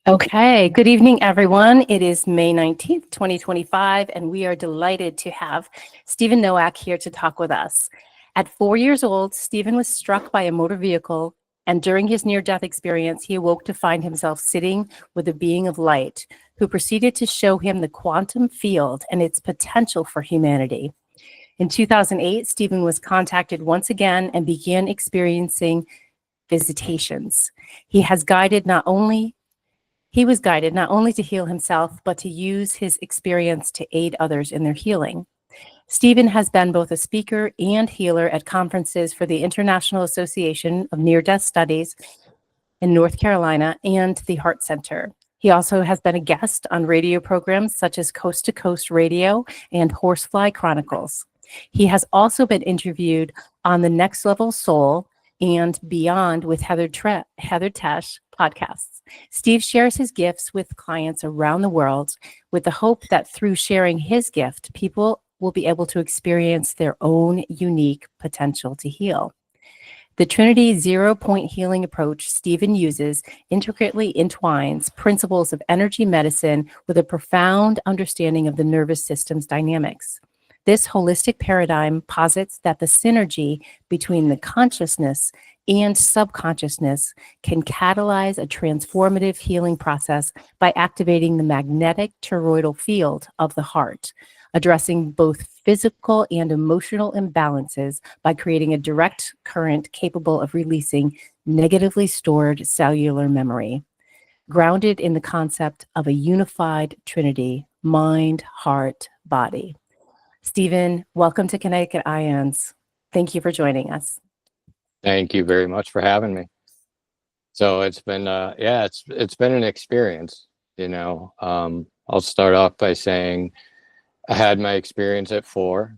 Okay, good evening, everyone. It is May 19th, 2025, and we are delighted to have Stephen Noack here to talk with us. At 4 years old, Stephen was struck by a motor vehicle, and during his near-death experience, he awoke to find himself sitting with a being of light who proceeded to show him the quantum field and its potential for humanity. In 2008, Stephen was contacted once again and began experiencing visitations. He was guided not only to heal himself, but to use his experience to aid others in their healing. Stephen has been both a speaker and healer at conferences for the International Association of Near-Death Studies in North Carolina and the Hart Center. He also has been a guest on radio programs such as Coast to Coast Radio and Horsefly Chronicles. He has also been interviewed on the Next Level Soul and Beyond with Heather Tesch podcasts. Steve shares his gifts with clients around the world with the hope that through sharing his gift, people will be able to experience their own unique potential to heal. The Trinity zero-point healing approach Stephen uses intricately entwines principles of energy medicine with a profound understanding of the nervous system's dynamics. This holistic paradigm posits that the synergy between the consciousness and subconsciousness can catalyze a transformative healing process by activating the magnetic toroidal field of the heart, addressing both physical and emotional imbalances by creating a direct current capable of releasing negatively stored cellular memory, grounded in the concept of a unified trinity, mind, heart, body. Stephen, welcome to Connecticut IANDS. Thank you for joining us. Thank you very much for having me. So it's been, it's been an experience. I'll start off by saying I had my experience at 4.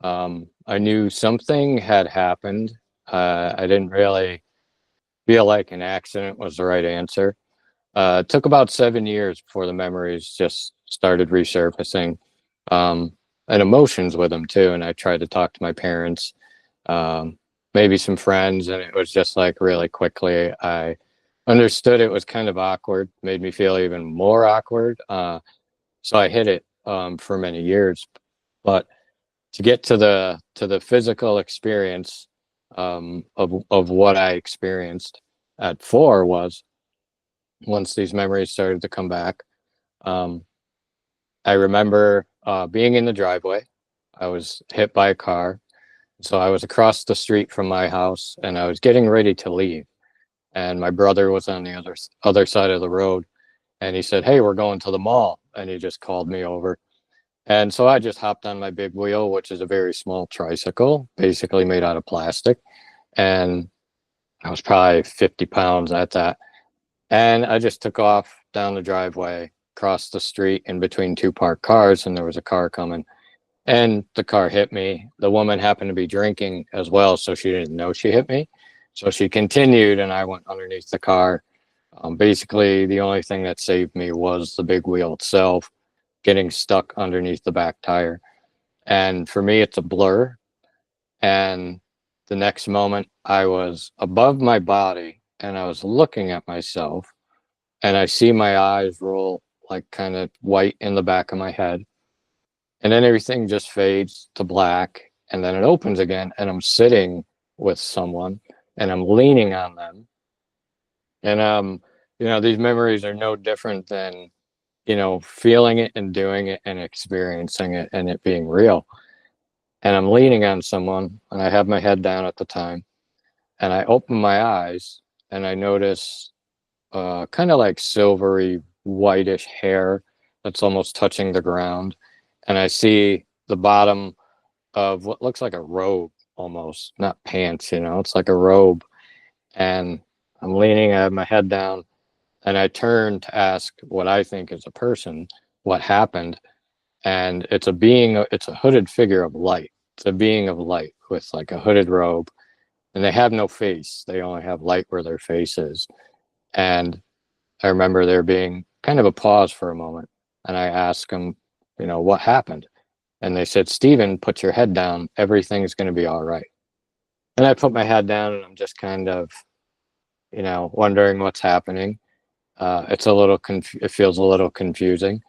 I knew something had happened. I didn't really feel like an accident was the right answer. It took about 7 years before the memories just started resurfacing. And emotions with them too. And I tried to talk to my parents, maybe some friends, and it was just like really quickly I understood it was kind of awkward, made me feel even more awkward. So I hid it for many years. But to get to the physical experience of what I experienced at 4 was once these memories started to come back. I remember being in the driveway. I was hit by a car. So I was across the street from my house and I was getting ready to leave. And my brother was on the other side of the road. And he said, "Hey, we're going to the mall." And he just called me over. And so I just hopped on my big wheel, which is a very small tricycle, basically made out of plastic. And I was probably 50 pounds at that. And I just took off down the driveway, crossed the street in between 2 parked cars, and there was a car coming. And the car hit me. The woman happened to be drinking as well, so she didn't know she hit me. So she continued, and I went underneath the car. Basically, the only thing that saved me was the big wheel itself, getting stuck underneath the back tire. And for me, it's a blur. And the next moment, I was above my body, and I was looking at myself, and I see my eyes roll like kind of white in the back of my head. And then everything just fades to black, and then it opens again, and I'm sitting with someone, and I'm leaning on them. And these memories are no different than, feeling it and doing it and experiencing it and it being real. And I'm leaning on someone, and I have my head down at the time, and I open my eyes, and I notice kind of like silvery whitish hair that's almost touching the ground. And I see the bottom of what looks like a robe, almost not pants, it's like a robe. And I'm leaning, I have my head down, and I turn to ask what I think is a person what happened. And it's a hooded figure of light. It's a being of light with like a hooded robe, and they have no face. They only have light where their face is. And I remember there being kind of a pause for a moment, and I asked them, what happened? And they said, "Stephen, put your head down. Everything's going to be all right." And I put my head down, and I'm just kind of, wondering what's happening. It feels a little confusing.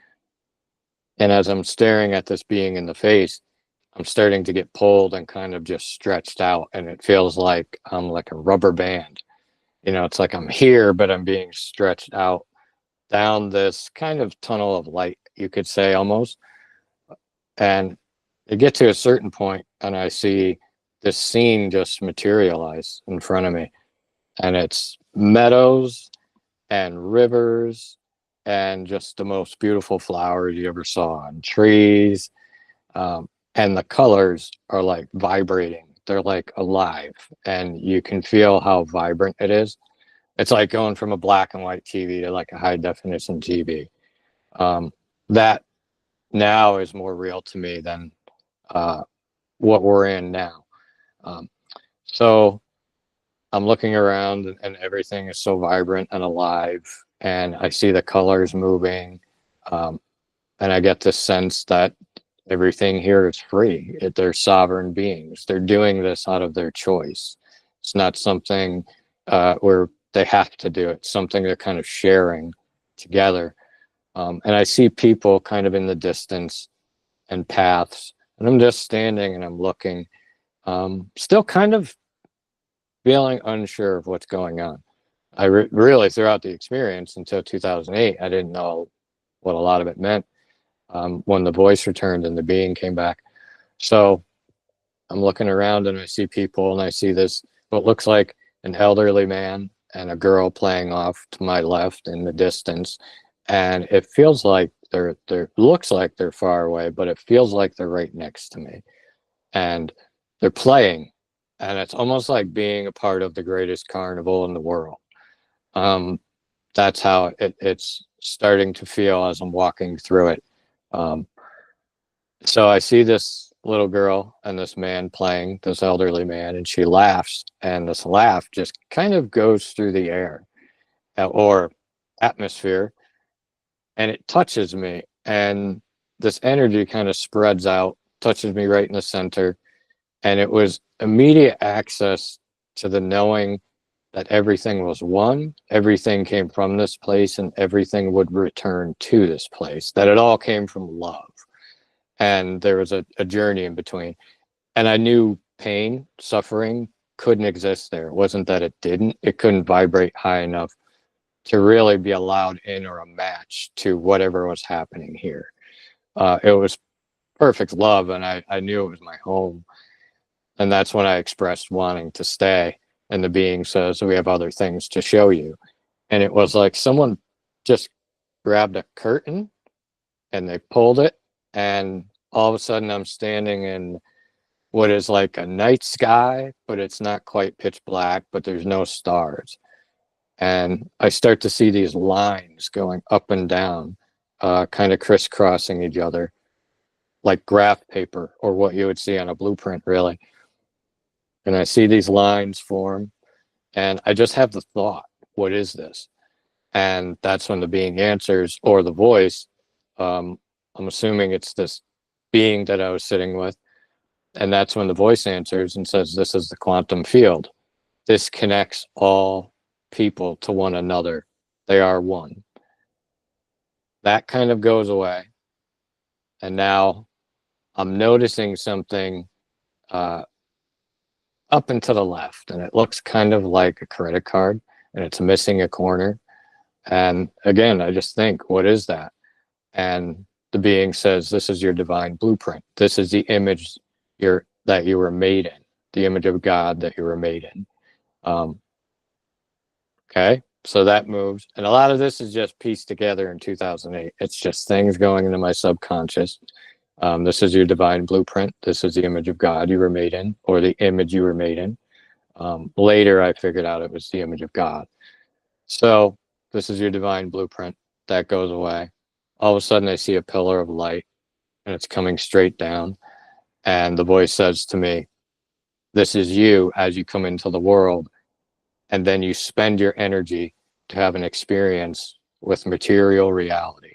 And as I'm staring at this being in the face, I'm starting to get pulled and kind of just stretched out, and it feels like I'm like a rubber band. It's like I'm here, but I'm being stretched out down this kind of tunnel of light, you could say, almost. And I get to a certain point, and I see this scene just materialize in front of me, and it's meadows and rivers and just the most beautiful flowers you ever saw, and trees. And the colors are like vibrating. They're like alive, and you can feel how vibrant it is. It's like going from a black and white TV to like a high definition TV. That now is more real to me than what we're in now. So I'm looking around, and everything is so vibrant and alive, and I see the colors moving, and I get this sense that everything here is free. They're sovereign beings. They're doing this out of their choice. It's not something where they have to do it. It's something they're kind of sharing together. And I see people kind of in the distance and paths, and I'm just standing and I'm looking, still kind of feeling unsure of what's going on. I really, throughout the experience until 2008, I didn't know what a lot of it meant. When the voice returned and the being came back. So I'm looking around, and I see people, and I see this, what looks like an elderly man and a girl playing off to my left in the distance. And it feels like looks like they're far away, but it feels like they're right next to me. And they're playing, and it's almost like being a part of the greatest carnival in the world. That's how it's starting to feel as I'm walking through it. So I see this little girl and this man playing, this elderly man, and she laughs, and this laugh just kind of goes through the air or atmosphere, and it touches me, and this energy kind of spreads out, touches me right in the center, and it was immediate access to the knowing that everything was one, everything came from this place, and everything would return to this place, that it all came from love. And there was a journey in between. And I knew pain, suffering couldn't exist there. It wasn't that it didn't, it couldn't vibrate high enough to really be allowed in or a match to whatever was happening here. It was perfect love, and I knew it was my home. And that's when I expressed wanting to stay. And the being says, we have other things to show you. And it was like someone just grabbed a curtain and they pulled it, and all of a sudden I'm standing in what is like a night sky, but it's not quite pitch black, but there's no stars. And I start to see these lines going up and down, kind of crisscrossing each other, like graph paper or what you would see on a blueprint, really. And I see these lines form, and I just have the thought, what is this? And that's when the being answers, or the voice. I'm assuming it's this being that I was sitting with. And that's when the voice answers and says, this is the quantum field. This connects all people to one another. They are one. That kind of goes away. And now I'm noticing something up and to the left, and it looks kind of like a credit card, and it's missing a corner. And again, I just think, what is that? And the being says, this is your divine blueprint. This is the image that you were made in, the image of God that you were made in. Okay, so that moves. And a lot of this is just pieced together in 2008. It's just things going into my subconscious. This is your divine blueprint. This is the image of God you were made in, or the image you were made in. Later, I figured out it was the image of God. So this is your divine blueprint. That goes away. All of a sudden, I see a pillar of light, and it's coming straight down. And the voice says to me, this is you as you come into the world. And then you spend your energy to have an experience with material reality.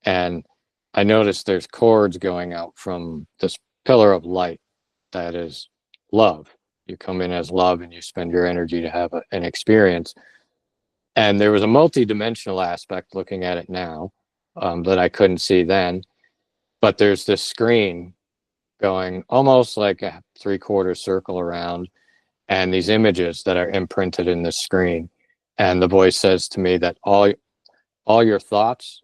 And I noticed there's cords going out from this pillar of light that is love. You come in as love, and you spend your energy to have an experience. And there was a multi-dimensional aspect looking at it now, that I couldn't see then. But there's this screen going almost like a 3/4 circle around, and these images that are imprinted in the screen. And the voice says to me that all your thoughts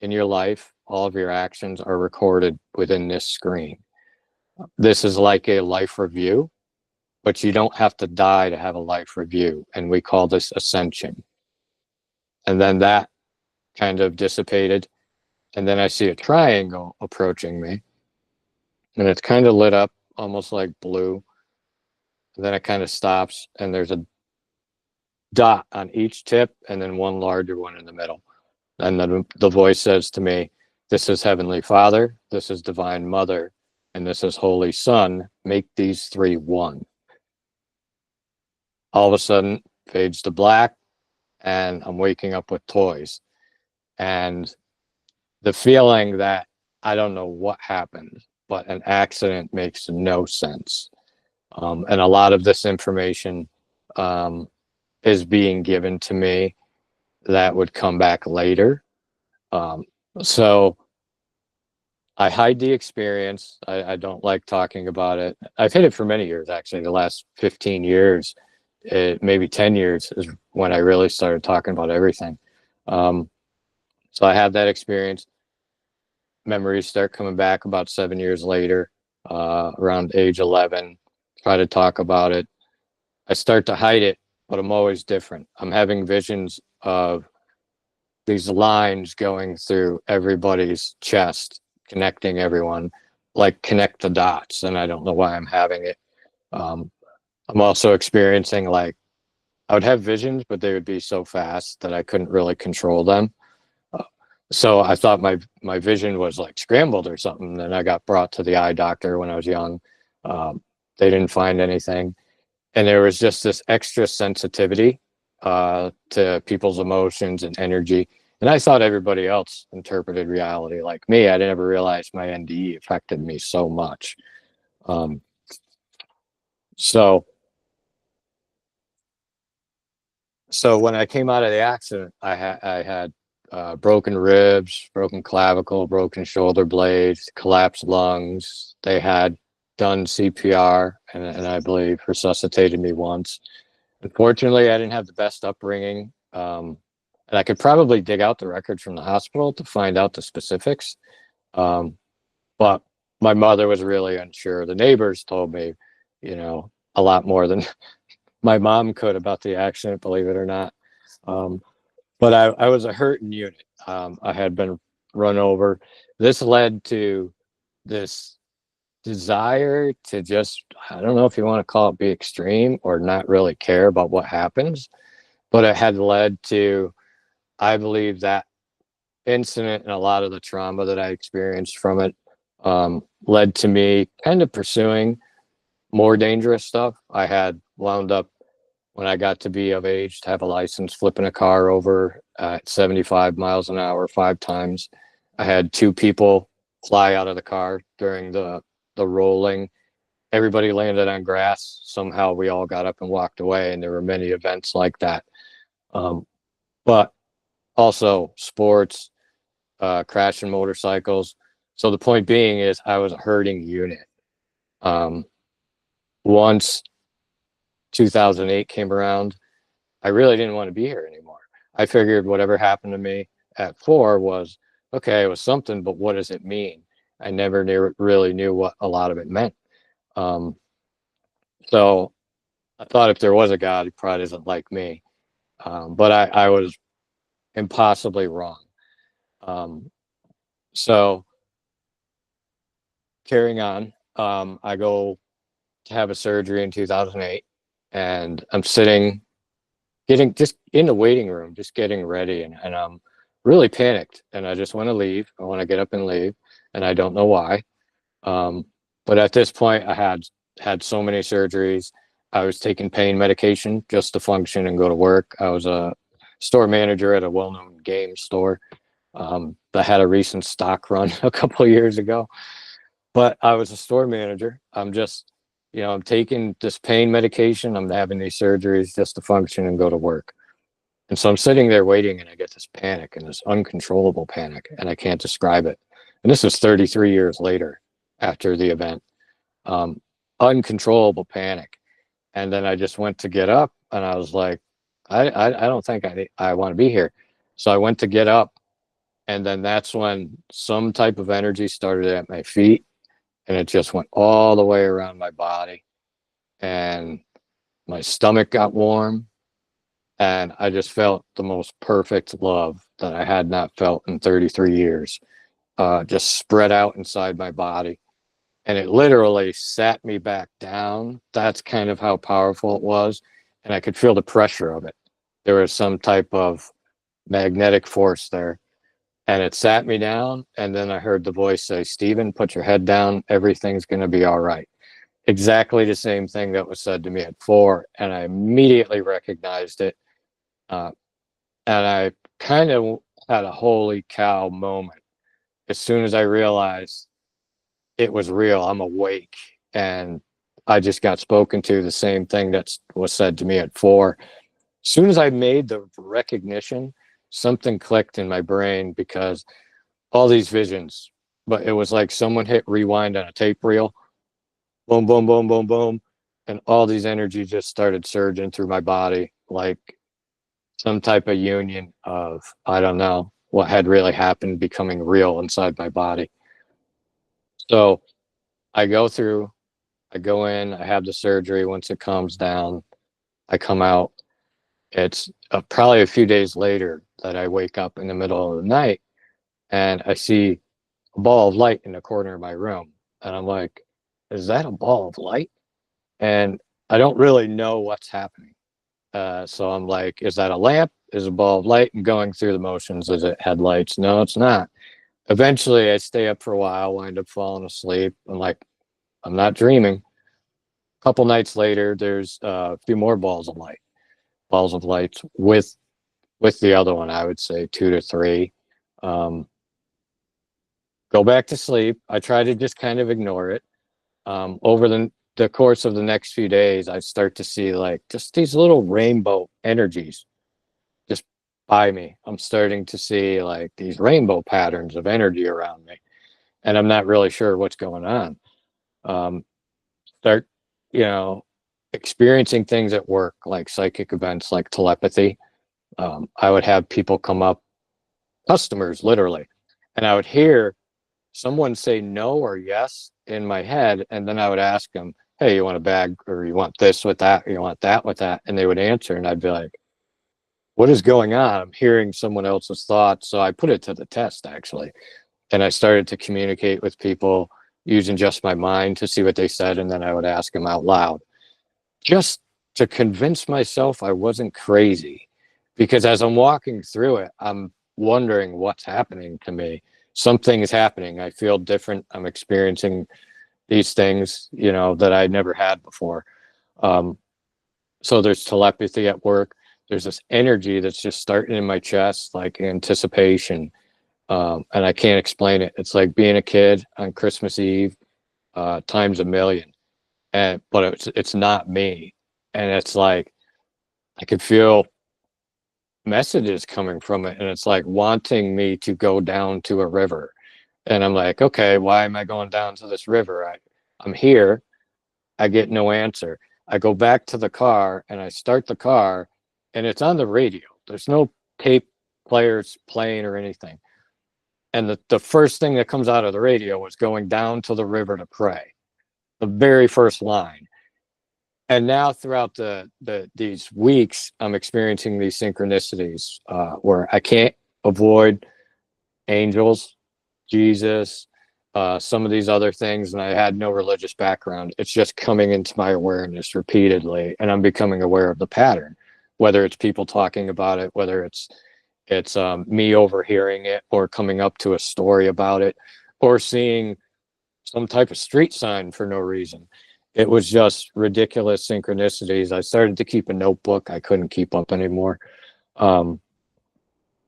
in your life, all of your actions are recorded within this screen. This is like a life review, but you don't have to die to have a life review. And we call this ascension. And then that kind of dissipated. And then I see a triangle approaching me, and it's kind of lit up almost like blue. And then it kind of stops, and there's a dot on each tip, and then one larger one in the middle. And then the voice says to me, "This is Heavenly Father, this is Divine Mother, and this is Holy Son. Make these three one." All of a sudden, fades to black, and I'm waking up with toys. And the feeling that I don't know what happened, but an accident makes no sense. And a lot of this information is being given to me that would come back later. So I hide the experience. I don't like talking about it. I've hid it for many years, actually. The last 15 years, maybe 10 years is when I really started talking about everything. So I had that experience. Memories start coming back about 7 years later, around age 11. Try to talk about it. I start to hide it, but I'm always different. I'm having visions of these lines going through everybody's chest, connecting everyone, like connect the dots, and I don't know why I'm having it. I'm also experiencing, like, I would have visions, but they would be so fast that I couldn't really control them. So I thought my vision was like scrambled or something. Then I got brought to the eye doctor when I was young. They didn't find anything. And there was just this extra sensitivity to people's emotions and energy. And I thought everybody else interpreted reality like me. I never realized my NDE affected me so much. So when I came out of the accident, I had broken ribs, broken clavicle, broken shoulder blades, collapsed lungs. They had done CPR and I believe resuscitated me once. Unfortunately, I didn't have the best upbringing. And I could probably dig out the records from the hospital to find out the specifics. But my mother was really unsure. The neighbors told me, a lot more than my mom could about the accident, believe it or not. But I was a hurting unit. I had been run over. This led to this desire to just, I don't know if you want to call it be extreme or not really care about what happens, but it had led to, I believe, that incident and a lot of the trauma that I experienced from it led to me kind of pursuing more dangerous stuff. I had wound up, when I got to be of age to have a license, flipping a car over at 75 miles an hour 5 times. I had 2 people fly out of the car during the rolling. Everybody landed on grass. Somehow we all got up and walked away, and there were many events like that. But also sports, crashing motorcycles. So the point being is I was a hurting unit. Once 2008 came around, I really didn't want to be here anymore. I figured whatever happened to me at 4 was, okay, it was something, but what does it mean? I never really knew what a lot of it meant. So I thought if there was a God, he probably doesn't like me. But I was impossibly wrong. So carrying on, I go to have a surgery in 2008, and I'm sitting, getting just in the waiting room, just getting ready, and I'm really panicked, and I just want to leave. I want to get up and leave, and I don't know why. But at this point, I had so many surgeries. I was taking pain medication just to function and go to work. I was a store manager at a well-known game store that had a recent stock run a couple of years ago. But I was a store manager. I'm just, I'm taking this pain medication. I'm having these surgeries just to function and go to work. And so I'm sitting there waiting, and I get this panic, and this uncontrollable panic, and I can't describe it. And this is 33 years later after the event. Um, Uncontrollable panic. And then I just went to get up, and I was like, I don't think I want to be here. So I went to get up, and then that's when some type of energy started at my feet, and it just went all the way around my body, and my stomach got warm, and I just felt the most perfect love that I had not felt in 33 years, just spread out inside my body. And it literally sat me back down. That's kind of how powerful it was. And I could feel the pressure of it. There was some type of magnetic force there. And it sat me down. And then I heard the voice say, "Stephen, put your head down. Everything's going to be all right." Exactly the same thing that was said to me at 4. And I immediately recognized it. Uh, and I kind of had a holy cow moment as soon as I realized it was real. I'm awake, and I just got spoken to, the same thing that was said to me at 4. As soon as I made the recognition, something clicked in my brain, because all these visions, but it was like someone hit rewind on a tape reel, boom, boom, boom, boom, boom, and all these energy just started surging through my body, like some type of union of, I don't know what had really happened, becoming real inside my body. So I go through, I go in, I have the surgery. Once it calms down, I come out. It's probably a few days later that I wake up in the middle of the night, and I see a ball of light in the corner of my room. And I'm like, is that a ball of light? And I don't really know what's happening. So I'm like, is that a lamp? Is a ball of light? And going through the motions, is it headlights? No, it's not. Eventually, I stay up for a while, wind up falling asleep. I'm like, I'm not dreaming. A couple nights later, there's a few more balls of light with the other one. I would say 2 to 3. Um, Go back to sleep. I try to just kind of ignore it. Over the course of the next few days, I start to see like just these little rainbow energies just by me. I'm starting to see like these rainbow patterns of energy around me, and I'm not really sure what's going on. Um, Start, you know, experiencing things at work, like psychic events, like telepathy. I would have people come up, customers literally, and I would hear someone say no or yes in my head, and then I would ask them, "Hey, you want a bag, or you want this with that, or you want that with that?" And they would answer, and I'd be like, "What is going on?" I'm hearing someone else's thoughts. So I put it to the test, actually, and I started to communicate with people using just my mind to see what they said, and then I would ask them out loud, just to convince myself I wasn't crazy. Because as I'm walking through it, I'm wondering what's happening to me. Something is happening. I feel different. I'm experiencing these things, that I never had before. Um, so there's telepathy at work. There's this energy that's just starting in my chest, like anticipation. And I can't explain it. It's like being a kid on Christmas Eve, times a million. But it's not me. And it's like I could feel messages coming from it, and it's like wanting me to go down to a river. And I'm like, okay, why am I going down to this river? I'm here. I get no answer. I go back to the car, and I start the car, and it's on the radio. There's no tape players playing or anything. And the first thing that comes out of the radio was going down to the river to pray. The very first line. And now throughout these weeks, I'm experiencing these synchronicities, where I can't avoid angels, Jesus, some of these other things, and I had no religious background. It's just coming into my awareness repeatedly, and I'm becoming aware of the pattern, whether it's people talking about it, whether it's me overhearing it, or coming up to a story about it, or seeing some type of street sign for no reason. It was just ridiculous synchronicities. I started to keep a notebook. I couldn't keep up anymore. Um,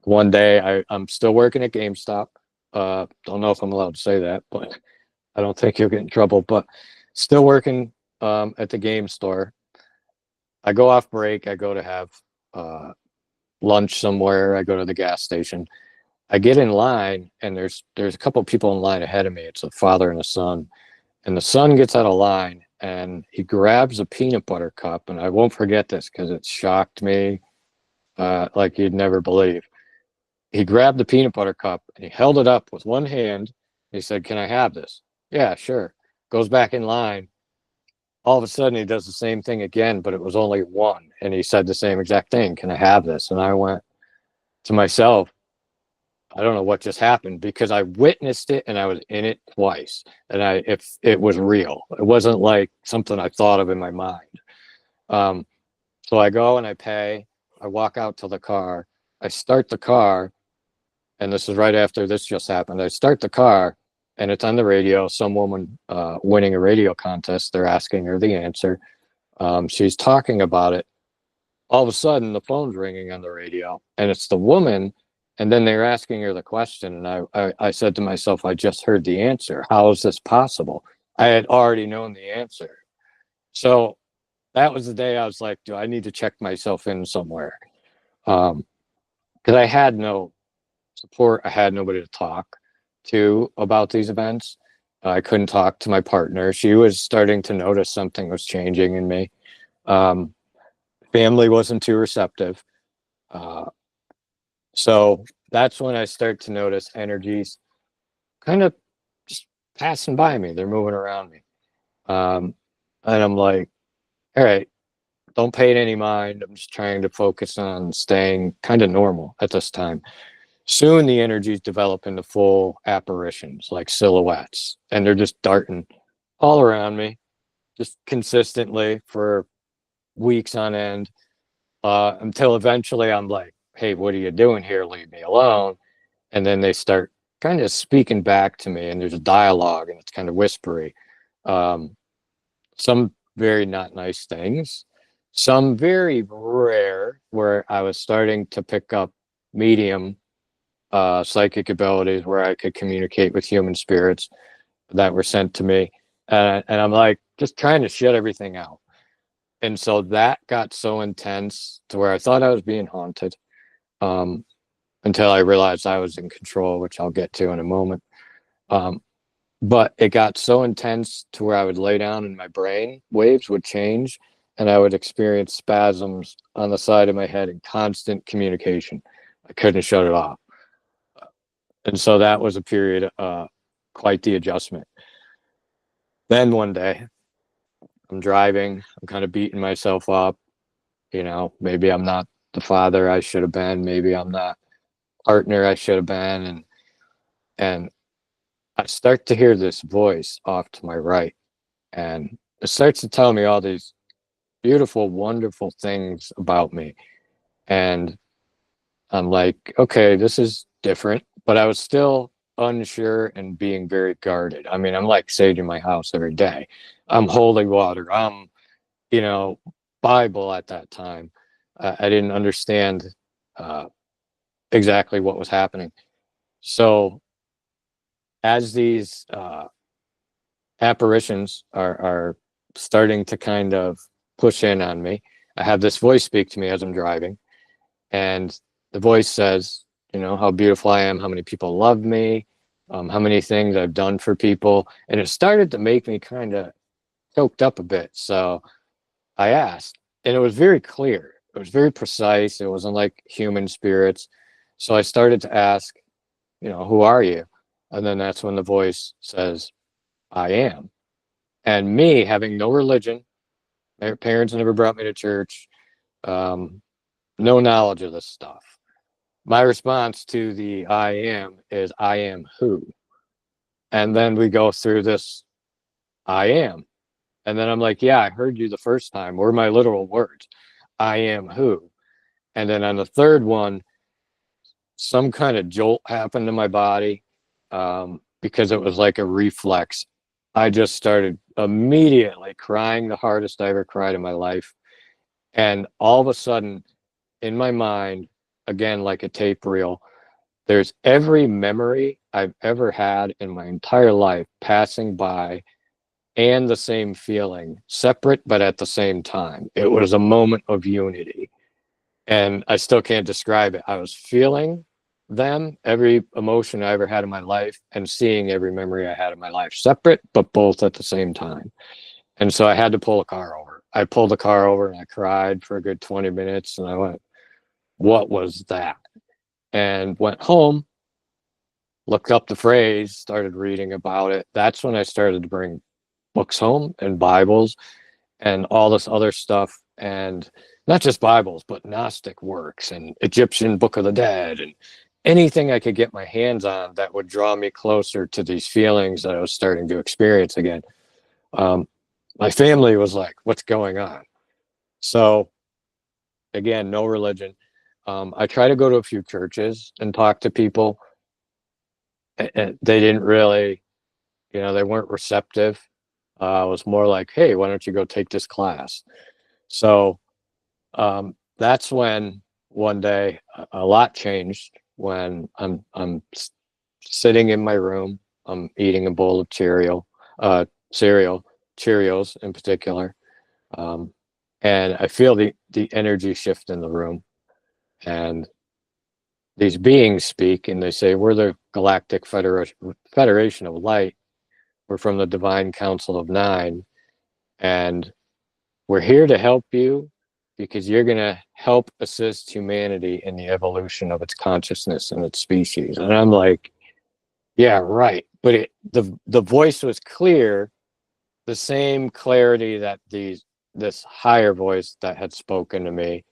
One day, I'm still working at GameStop. Don't know if I'm allowed to say that, but I don't think you'll get in trouble. But still working at the game store. I go off break. I go to have lunch somewhere. I go to the gas station. I get in line, and there's a couple people in line ahead of me. It's a father and a son. And the son gets out of line, and he grabs a peanut butter cup. And I won't forget this because it shocked me like you'd never believe. He grabbed the peanut butter cup, and he held it up with one hand. He said, "Can I have this?" "Yeah, sure." Goes back in line. All of a sudden, he does the same thing again, but it was only one. And he said the same exact thing: "Can I have this?" And I went to myself, I don't know what just happened, because I witnessed it and I was in it twice. And if it was real, it wasn't like something I thought of in my mind. Um, so I go and I pay. I walk out to the car. I start the car, and this is right after this just happened. I start the car, and it's on the radio. Some woman winning a radio contest. They're asking her the answer. She's talking about it. All of a sudden, the phone's ringing on the radio, and it's the woman. And then they're asking her the question, and I said to myself, I just heard the answer. How is this possible? I had already known the answer. So that was the day I was like, do I need to check myself in somewhere? Because I had no support. I had nobody to talk to about these events. I couldn't talk to my partner. She was starting to notice something was changing in me. Family wasn't too receptive. So that's when I start to notice energies kind of just passing by me. They're moving around me. And I'm like, all right, don't pay it any mind. I'm just trying to focus on staying kind of normal at this time. Soon the energies develop into full apparitions, like silhouettes, and they're just darting all around me, just consistently for weeks on end, until eventually I'm like, hey, what are you doing here? Leave me alone. And then they start kind of speaking back to me, and there's a dialogue, and it's kind of whispery. Some very not nice things, some very rare, where I was starting to pick up medium psychic abilities where I could communicate with human spirits that were sent to me. And I'm like, just trying to shut everything out. And so that got so intense to where I thought I was being haunted, until I realized I was in control, which I'll get to in a moment. But it got so intense to where I would lay down and my brain waves would change, and I would experience spasms on the side of my head and constant communication. I couldn't shut it off. And so that was a period, quite the adjustment. Then one day I'm driving, I'm kind of beating myself up. Maybe I'm not the father I should have been. Maybe I'm not partner I should have been. And I start to hear this voice off to my right, and it starts to tell me all these beautiful, wonderful things about me. And I'm like, okay, this is different, but I was still unsure and being very guarded. I mean, I'm like saging my house every day. I'm holy water. I'm, Bible at that time. I didn't understand exactly what was happening. So as these apparitions are starting to kind of push in on me, I have this voice speak to me as I'm driving, and the voice says, how beautiful I am, how many people love me, how many things I've done for people. And it started to make me kind of choked up a bit. So I asked, and it was very clear. It was very precise. It wasn't like human spirits. So I started to ask, who are you? And then that's when the voice says, I am. And me, having no religion, my parents never brought me to church, no knowledge of this stuff. My response to the I am is, I am who? And then we go through this, I am. And then I'm like, yeah, I heard you the first time. Were my literal words. I am who? And then on the third one, some kind of jolt happened to my body, because it was like a reflex. I just started immediately crying, the hardest I ever cried in my life. And all of a sudden, in my mind, again, like a tape reel, there's every memory I've ever had in my entire life passing by, and the same feeling, separate but at the same time. It was a moment of unity. and I still can't describe it. I was feeling them, every emotion I ever had in my life, and seeing every memory I had in my life, separate, but both at the same time. And so I had to pull a car over. I pulled the car over and I cried for a good 20 minutes. And I went, what was that? And went home, looked up the phrase, started reading about it. That's when I started to bring books home and Bibles and all this other stuff. And not just Bibles, but Gnostic works and Egyptian Book of the Dead and anything I could get my hands on that would draw me closer to these feelings that I was starting to experience again. My family was like, what's going on? So again, no religion. I try to go to a few churches and talk to people. And they didn't really, they weren't receptive. It was more like, hey, why don't you go take this class? So that's when one day a lot changed when I'm sitting in my room. I'm eating a bowl of cereal, Cheerios in particular. And I feel the energy shift in the room, and these beings speak, and they say, we're the Galactic Federation of Light. We're from the Divine Council of Nine, and we're here to help you because you're going to help assist humanity in the evolution of its consciousness and its species. And I'm like, yeah, right. But the voice was clear, the same clarity that this higher voice that had spoken to me.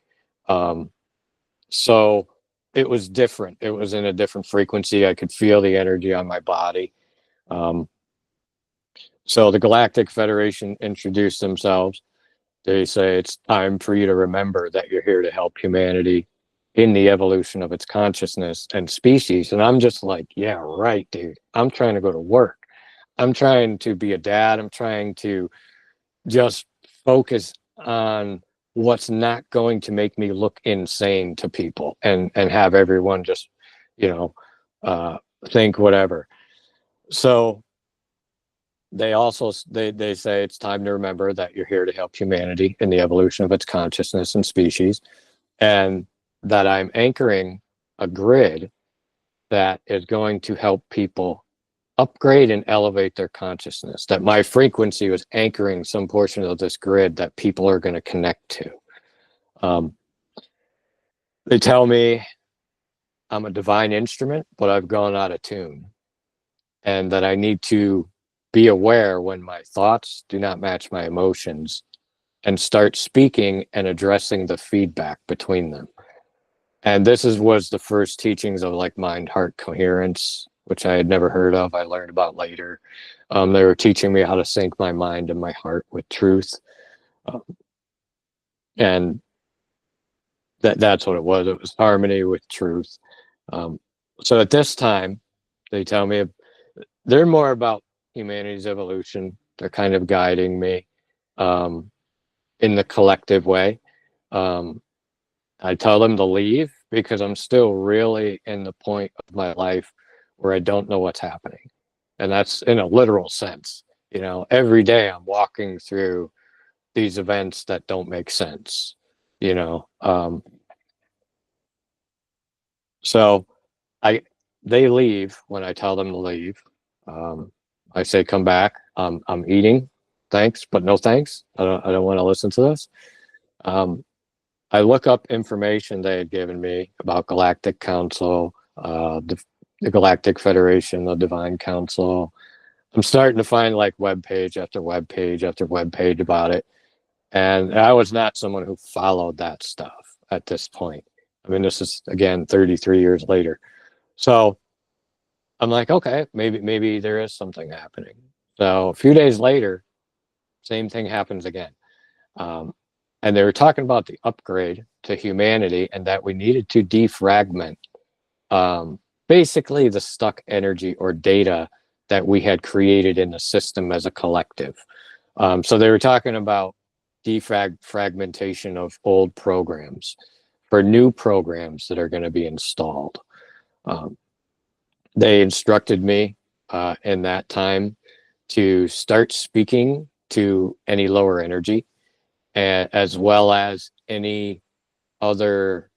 So it was different. It was in a different frequency. I could feel the energy on my body. So the Galactic Federation introduced themselves. They say it's time for you to remember that you're here to help humanity in the evolution of its consciousness and species. And I'm just like, yeah, right, dude. I'm trying to go to work. I'm trying to be a dad. I'm trying to just focus on what's not going to make me look insane to people and have everyone just, think whatever. So they also they say it's time to remember that you're here to help humanity in the evolution of its consciousness and species, and that I'm anchoring a grid that is going to help people upgrade and elevate their consciousness, that my frequency was anchoring some portion of this grid that people are going to connect to. They tell me I'm a divine instrument, but I've gone out of tune, and that I need to be aware when my thoughts do not match my emotions and start speaking and addressing the feedback between them. And this was the first teachings of like mind heart coherence, which I had never heard of. I learned about later. They were teaching me how to sync my mind and my heart with truth. And that's what it was. It was harmony with truth. So at this time, they tell me they're more about humanity's evolution. They're kind of guiding me in the collective way. I tell them to leave because I'm still really in the point of my life where I don't know what's happening. And that's in a literal sense. Every day I'm walking through these events that don't make sense, so they leave when I tell them to leave. I say, come back. I'm eating. Thanks, but no thanks. I don't want to listen to this. I look up information they had given me about Galactic Council, the Galactic Federation, the Divine Council. I'm starting to find like web page after web page after web page about it. And I was not someone who followed that stuff at this point. I mean, this is again 33 years later. So I'm like, okay, maybe there is something happening. So a few days later, same thing happens again. And they were talking about the upgrade to humanity and that we needed to defragment basically the stuck energy or data that we had created in the system as a collective. So they were talking about defragmentation of old programs for new programs that are going to be installed. They instructed me in that time to start speaking to any lower energy, as well as any other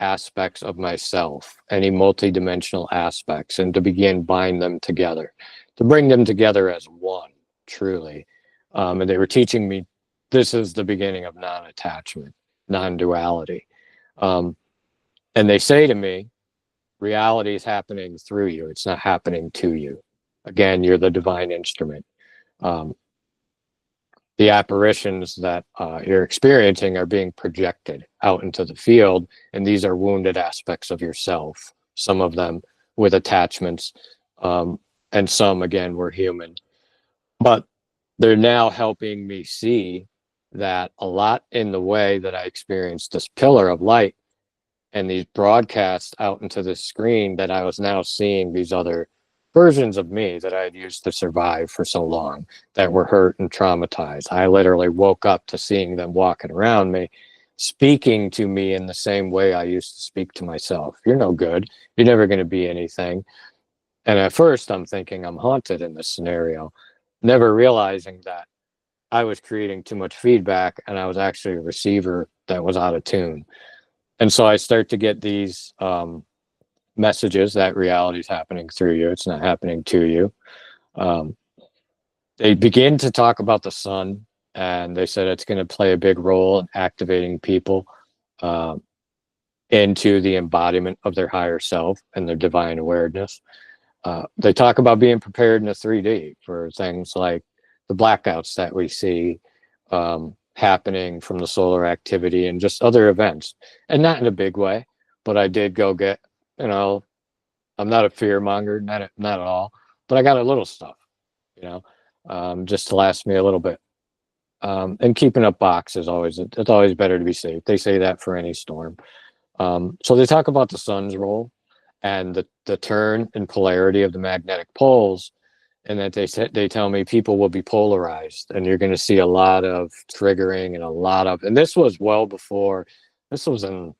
aspects of myself, any multidimensional aspects, and to begin bind them together, to bring them together as one, truly. And they were teaching me this is the beginning of non-attachment, non-duality. And they say to me, reality is happening through you. It's not happening to you. Again, you're the divine instrument. Um, the apparitions that you're experiencing are being projected out into the field, and these are wounded aspects of yourself, some of them with attachments, and some, again, were human. But they're now helping me see that a lot in the way that I experienced this pillar of light and these broadcasts out into the screen, that I was now seeing these other versions of me that I had used to survive for so long, that were hurt and traumatized. I literally woke up to seeing them walking around me, speaking to me in the same way I used to speak to myself. You're no good. You're never going to be anything. And at first I'm thinking I'm haunted in this scenario, never realizing that I was creating too much feedback and I was actually a receiver that was out of tune. And so I start to get these messages that reality is happening through you. It's not happening to you. They begin to talk about the sun, and they said it's going to play a big role in activating people into the embodiment of their higher self and their divine awareness. They talk about being prepared in the 3D for things like the blackouts that we see happening from the solar activity and just other events, and not in a big way. But I did go get, I'm not a fear monger, not at all, but I got a little stuff, just to last me a little bit. And keeping up boxes it's always better to be safe. They say that for any storm. So they talk about the sun's role and the turn and polarity of the magnetic poles, and that they tell me people will be polarized, and you're going to see a lot of triggering and this was well before, this was in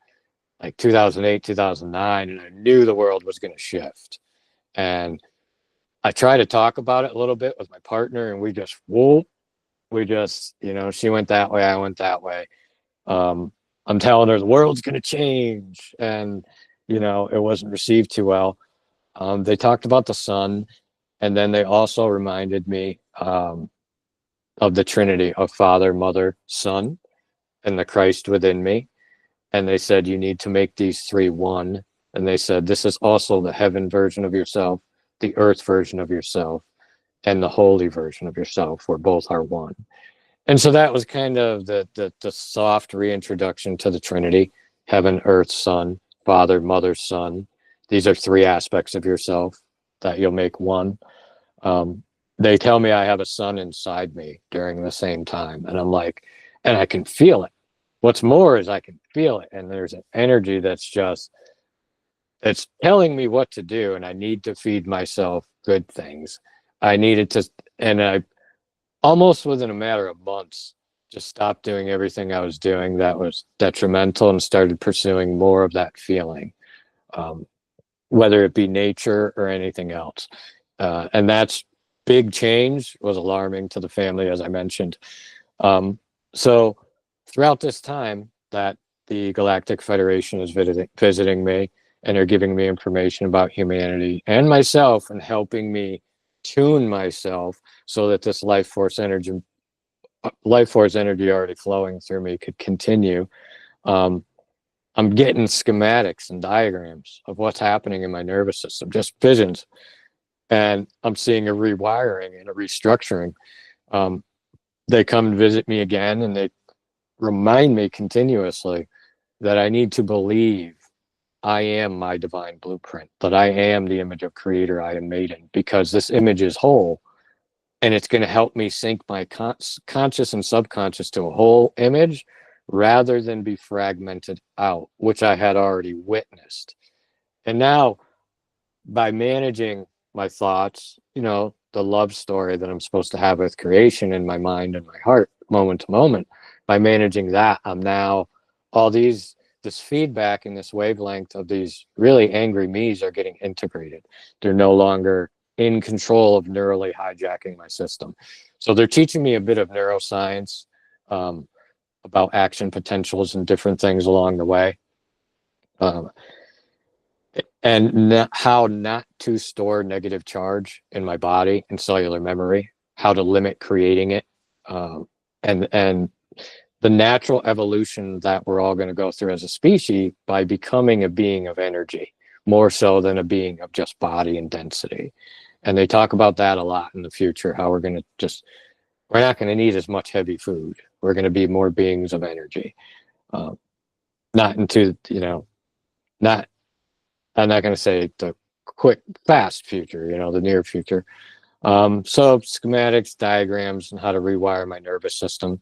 like 2008, 2009, and I knew the world was going to shift. And I try to talk about it a little bit with my partner, and we just, she went that way, I went that way. I'm telling her the world's going to change, and, it wasn't received too well. They talked about the sun, and then they also reminded me of the Trinity of Father, Mother, Son, and the Christ within me. And they said, you need to make these three one. And they said, this is also the heaven version of yourself, the earth version of yourself, and the holy version of yourself, where both are one. And so that was kind of the soft reintroduction to the Trinity: heaven, earth, sun, Father, Mother, Son. These are three aspects of yourself that you'll make one. They tell me I have a son inside me during the same time. And I'm like, and I can feel it. What's more is I can feel it. And there's an energy that's it's telling me what to do. And I need to feed myself good things. I needed to, and I almost within a matter of months, just stopped doing everything I was doing that was detrimental and started pursuing more of that feeling, whether it be nature or anything else. And that's big change, was alarming to the family, as I mentioned. So throughout this time that the Galactic Federation is visiting me, and are giving me information about humanity and myself, and helping me tune myself so that this life force energy already flowing through me could continue. I'm getting schematics and diagrams of what's happening in my nervous system, just visions. And I'm seeing a rewiring and a restructuring. They come and visit me again, and they remind me continuously that I need to believe I am my divine blueprint, that I am the image of creator I am made in, because this image is whole, and it's going to help me sync my conscious and subconscious to a whole image rather than be fragmented out, which I had already witnessed. And now, by managing my thoughts, the love story that I'm supposed to have with creation in my mind and my heart, moment to moment, by managing that, I'm now, this feedback and this wavelength of these really angry me's are getting integrated. They're no longer in control of neurally hijacking my system. So they're teaching me a bit of neuroscience, about action potentials and different things along the way. And how not to store negative charge in my body and cellular memory, how to limit creating it, and the natural evolution that we're all going to go through as a species by becoming a being of energy, more so than a being of just body and density. And they talk about that a lot in the future, how we're going to we're not going to need as much heavy food. We're going to be more beings of energy. Not into, not, I'm not going to say the quick, fast future, the near future. So schematics, diagrams, and how to rewire my nervous system,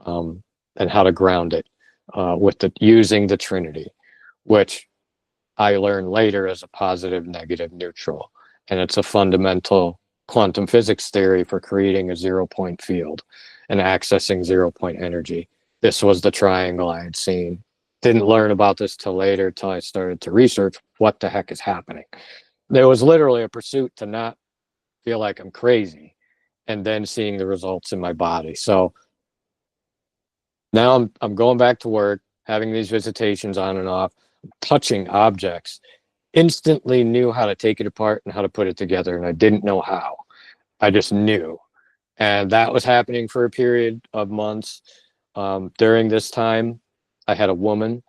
and how to ground it with using the Trinity, which I learned later as a positive, negative, neutral. And it's a fundamental quantum physics theory for creating a 0-point field and accessing 0-point energy. This was the triangle I had seen. Didn't learn about this till later, till I started to research what the heck is happening. There was literally a pursuit to not feel like I'm crazy, and then seeing the results in my body. So now I'm going back to work, having these visitations on and off, touching objects, instantly knew how to take it apart and how to put it together, and I didn't know how. I just knew. And that was happening for a period of months. During this time, I had a woman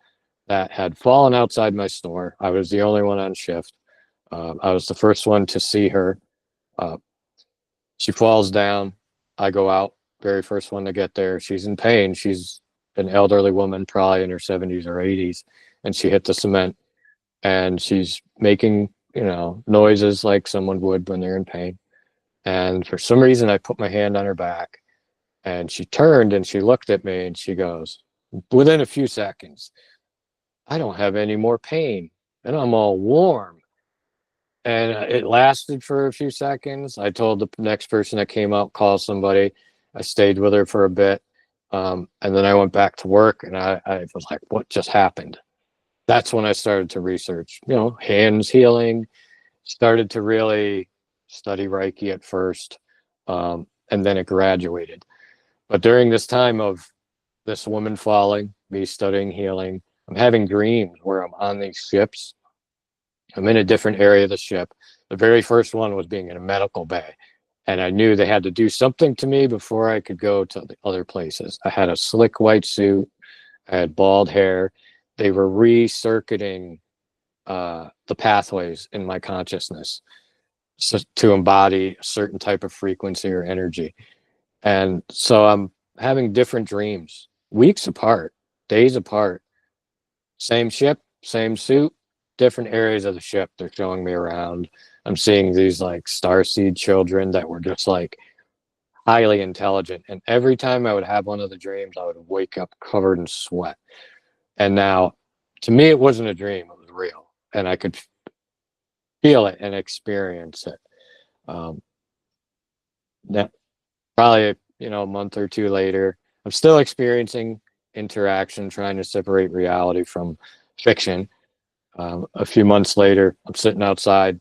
that had fallen outside my store. I was the only one on shift. I was the first one to see her. She falls down. I go out, very first one to get there. She's in pain. She's an elderly woman, probably in her 70s or 80s, and she hit the cement, and she's making, noises like someone would when they're in pain. And for some reason, I put my hand on her back, and she turned and she looked at me and she goes, within a few seconds, "I don't have any more pain and I'm all warm." And it lasted for a few seconds. I told the next person that came out, call somebody. I stayed with her for a bit. And then I went back to work, and I was like, what just happened? That's when I started to research, hands healing, started to really study Reiki at first. And then it graduated. But during this time of this woman falling, me studying healing, I'm having dreams where I'm on these ships. I'm in a different area of the ship. The very first one was being in a medical bay. And I knew they had to do something to me before I could go to the other places. I had a slick white suit. I had bald hair. They were recircuiting the pathways in my consciousness to embody a certain type of frequency or energy. And so I'm having different dreams, weeks apart, days apart, same ship, same suit, different areas of the ship. They're showing me around. I'm seeing these like starseed children that were just like highly intelligent. And every time I would have one of the dreams, I would wake up covered in sweat. And now, to me, it wasn't a dream, it was real. And I could feel it and experience it. That probably, a month or two later, I'm still experiencing interaction, trying to separate reality from fiction. A few months later, I'm sitting outside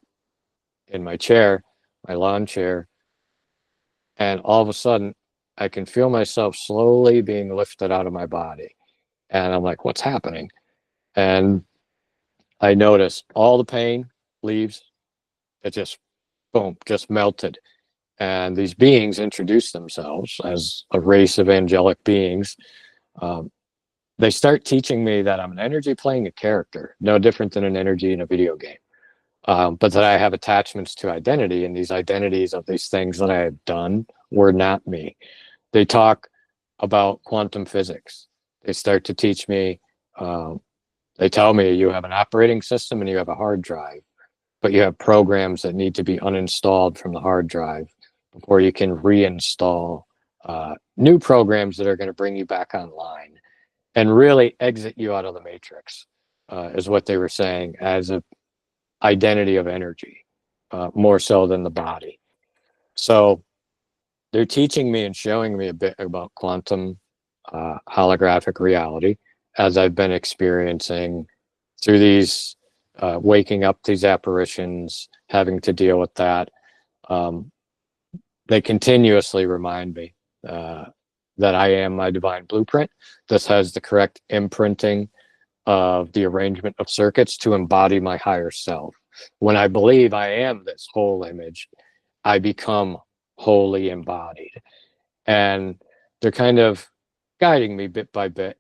in my chair, my lawn chair, and all of a sudden, I can feel myself slowly being lifted out of my body. And I'm like, what's happening? And I notice all the pain leaves. It just, boom, just melted. And these beings introduce themselves as a race of angelic beings. They start teaching me that I'm an energy playing a character, no different than an energy in a video game. But that I have attachments to identity, and these identities of these things that I have done were not me. They talk about quantum physics. They start to teach me, they tell me you have an operating system and you have a hard drive, but you have programs that need to be uninstalled from the hard drive before you can reinstall new programs that are going to bring you back online and really exit you out of the matrix, is what they were saying, as a identity of energy, more so than the body. So they're teaching me and showing me a bit about quantum holographic reality, as I've been experiencing through these waking up, these apparitions, having to deal with that. They continuously remind me that I am my divine blueprint. This has the correct imprinting of the arrangement of circuits to embody my higher self. When I believe I am this whole image, I become wholly embodied. And they're kind of guiding me bit by bit.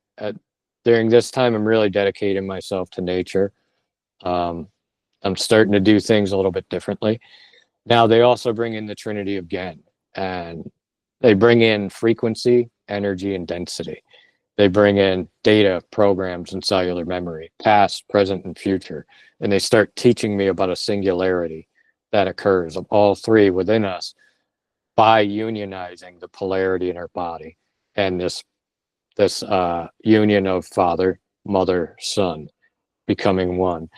During this time, I'm really dedicating myself to nature. I'm starting to do things a little bit differently. Now, they also bring in the Trinity again, and they bring in frequency, energy, and density. They bring in data, programs, and cellular memory, past, present, and future. And they start teaching me about a singularity that occurs of all three within us by unionizing the polarity in our body and this union of father, mother, son becoming one.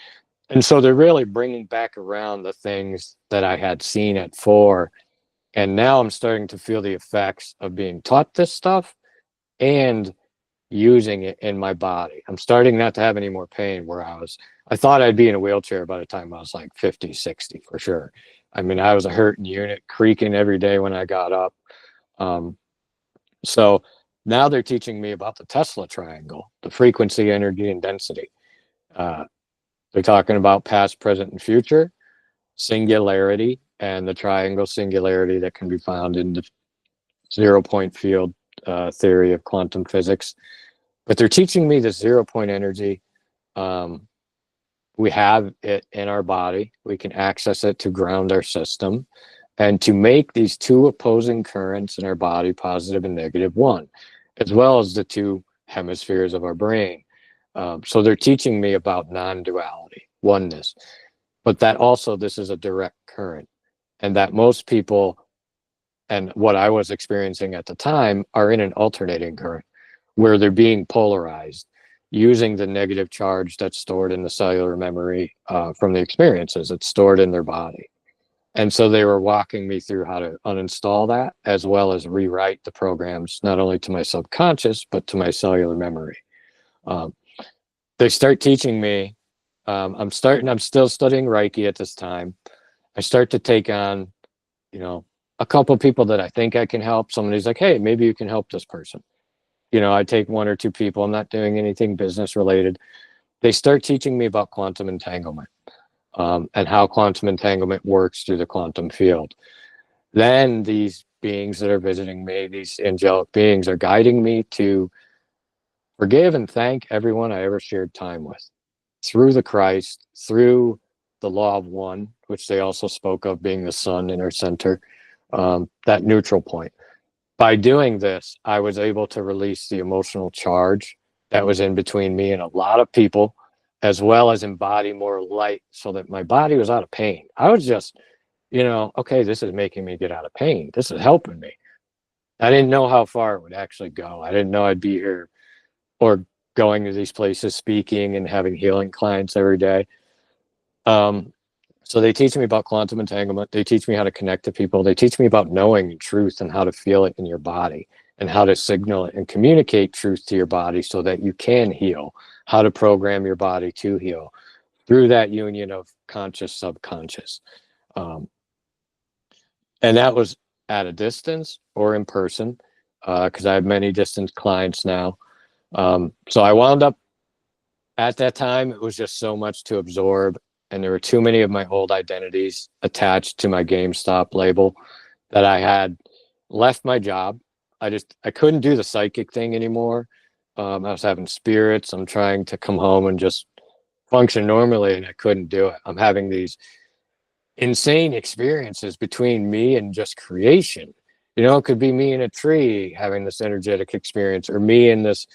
And so they're really bringing back around the things that I had seen at 4. And now I'm starting to feel the effects of being taught this stuff and using it in my body. I'm starting not to have any more pain where I thought I'd be in a wheelchair by the time I was like 50, 60 for sure. I mean, I was a hurting unit, creaking every day when I got up. So now they're teaching me about the Tesla triangle, the frequency, energy, and density. They're talking about past, present, and future, singularity, and the triangle singularity that can be found in the 0-point field theory of quantum physics. But they're teaching me the 0-point energy. We have it in our body. We can access it to ground our system and to make these two opposing currents in our body, positive and negative, one, as well as the two hemispheres of our brain. So they're teaching me about non-duality, oneness, but that also this is a direct current, and that most people, and what I was experiencing at the time, are in an alternating current where they're being polarized using the negative charge that's stored in the cellular memory from the experiences. It's stored in their body. And so they were walking me through how to uninstall that, as well as rewrite the programs, not only to my subconscious, but to my cellular memory. They start teaching me, I'm still studying Reiki at this time. I start to take on, a couple of people that I think I can help. Somebody's like, hey, maybe you can help this person. I take 1 or 2 people. I'm not doing anything business related. They start teaching me about quantum entanglement and how quantum entanglement works through the quantum field. Then these beings that are visiting me, these angelic beings, are guiding me to forgive and thank everyone I ever shared time with through the Christ, through the law of one, which they also spoke of being the sun in our center, that neutral point. By doing this, I was able to release the emotional charge that was in between me and a lot of people, as well as embody more light so that my body was out of pain. I was just, okay, this is making me get out of pain. This is helping me. I didn't know how far it would actually go. I didn't know I'd be here or going to these places, speaking and having healing clients every day. So they teach me about quantum entanglement. They teach me how to connect to people. They teach me about knowing truth and how to feel it in your body and how to signal it and communicate truth to your body so that you can heal, how to program your body to heal through that union of conscious, subconscious. And that was at a distance or in person, because I have many distance clients now. So I wound up at that time, it was just so much to absorb. And there were too many of my old identities attached to my GameStop label that I had left my job. I couldn't do the psychic thing anymore. I was having spirits. I'm trying to come home and just function normally, and I couldn't do it. I'm having these insane experiences between me and just creation. It could be me in a tree having this energetic experience, or me in this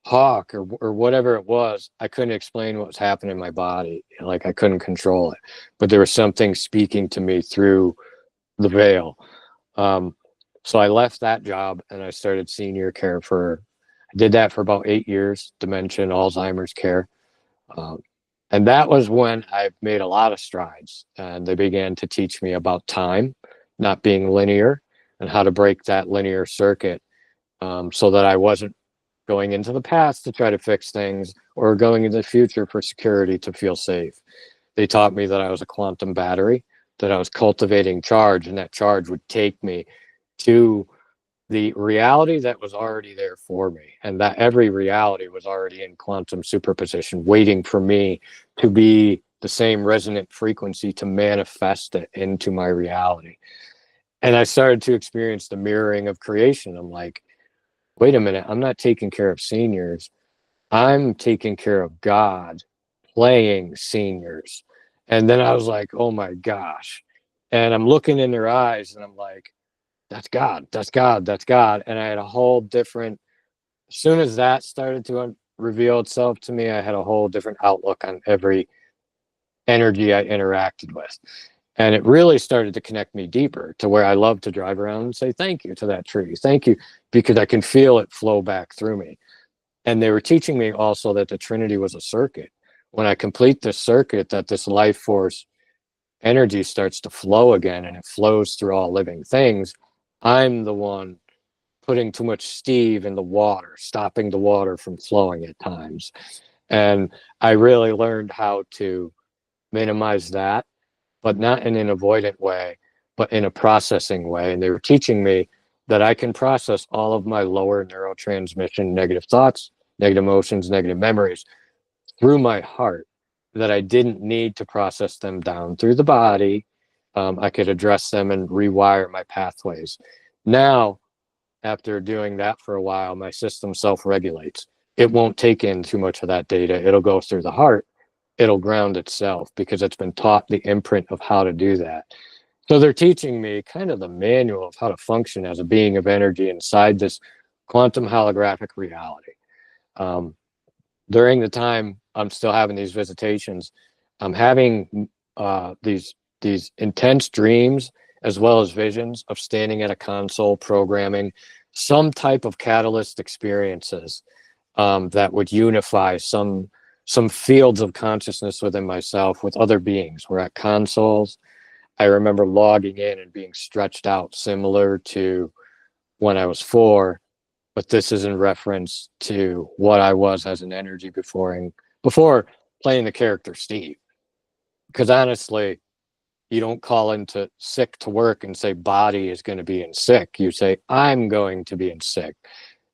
hawk, or whatever it was. I couldn't explain what was happening in my body. Like I couldn't control it, but there was something speaking to me through the veil. So I left that job and I started senior care I did that for about 8 years, dementia and Alzheimer's care. And that was when I made a lot of strides, and they began to teach me about time not being linear and how to break that linear circuit, so that I wasn't going into the past to try to fix things or going into the future for security to feel safe. They taught me that I was a quantum battery, that I was cultivating charge, and that charge would take me to the reality that was already there for me, and that every reality was already in quantum superposition, waiting for me to be the same resonant frequency to manifest it into my reality. And I started to experience the mirroring of creation. I'm like, wait a minute, I'm not taking care of seniors. I'm taking care of God playing seniors. And then I was like, oh my gosh. And I'm looking in their eyes and I'm like, that's God, that's God, that's God. And I had a whole different, as soon as that started to reveal itself to me, I had a whole different outlook on every energy I interacted with. And it really started to connect me deeper to where I love to drive around and say thank you to that tree. Thank you, because I can feel it flow back through me. And they were teaching me also that the Trinity was a circuit. When I complete this circuit, that this life force energy starts to flow again and it flows through all living things. I'm the one putting too much Steve in the water, stopping the water from flowing at times. And I really learned how to minimize that, but not in an avoidant way, but in a processing way. And they were teaching me that I can process all of my lower neurotransmission, negative thoughts, negative emotions, negative memories through my heart, that I didn't need to process them down through the body. I could address them and rewire my pathways. Now, after doing that for a while, my system self-regulates. It won't take in too much of that data. It'll go through the heart. It'll ground itself because it's been taught the imprint of how to do that. So they're teaching me kind of the manual of how to function as a being of energy inside this quantum holographic reality. During the time I'm still having these visitations, I'm having these intense dreams as well as visions of standing at a console programming some type of catalyst experiences that would unify some fields of consciousness within myself with other beings. We're at consoles. I remember logging in and being stretched out similar to when I was 4, but this is in reference to what I was as an energy before playing the character Steve. Because honestly, you don't call into sick to work and say body is going to be in sick. You say I'm going to be in sick,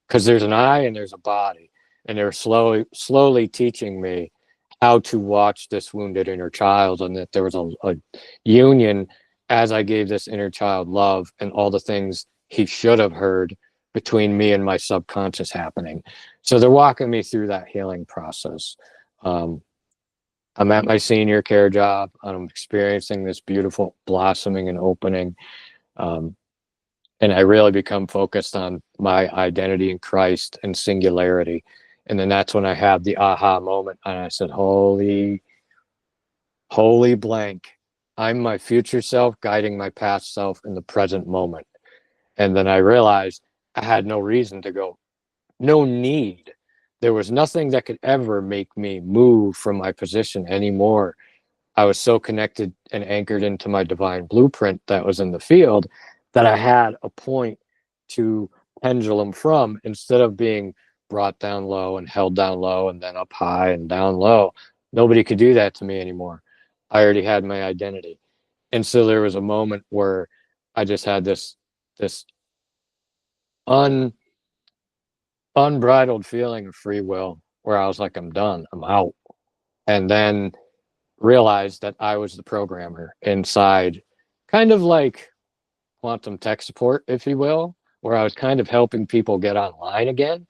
because there's an I and there's a body, and they're slowly teaching me how to watch this wounded inner child, and that there was a union as I gave this inner child love and all the things he should have heard between me and my subconscious happening. So they're walking me through that healing process. I'm at my senior care job. I'm experiencing this beautiful blossoming and opening. And I really become focused on my identity in Christ and singularity. And then that's when I have the aha moment. And I said, holy blank. I'm my future self guiding my past self in the present moment. And then I realized I had no reason to go, no need. There was nothing that could ever make me move from my position anymore. I was so connected and anchored into my divine blueprint that was in the field that I had a point to pendulum from, instead of being brought down low and held down low and then up high and down low. Nobody could do that to me anymore. I already had my identity. And so there was a moment where I just had this unbridled feeling of free will, where I was like, I'm done, I'm out. And then realized that I was the programmer inside, kind of like quantum tech support, if you will, where I was kind of helping people get online again,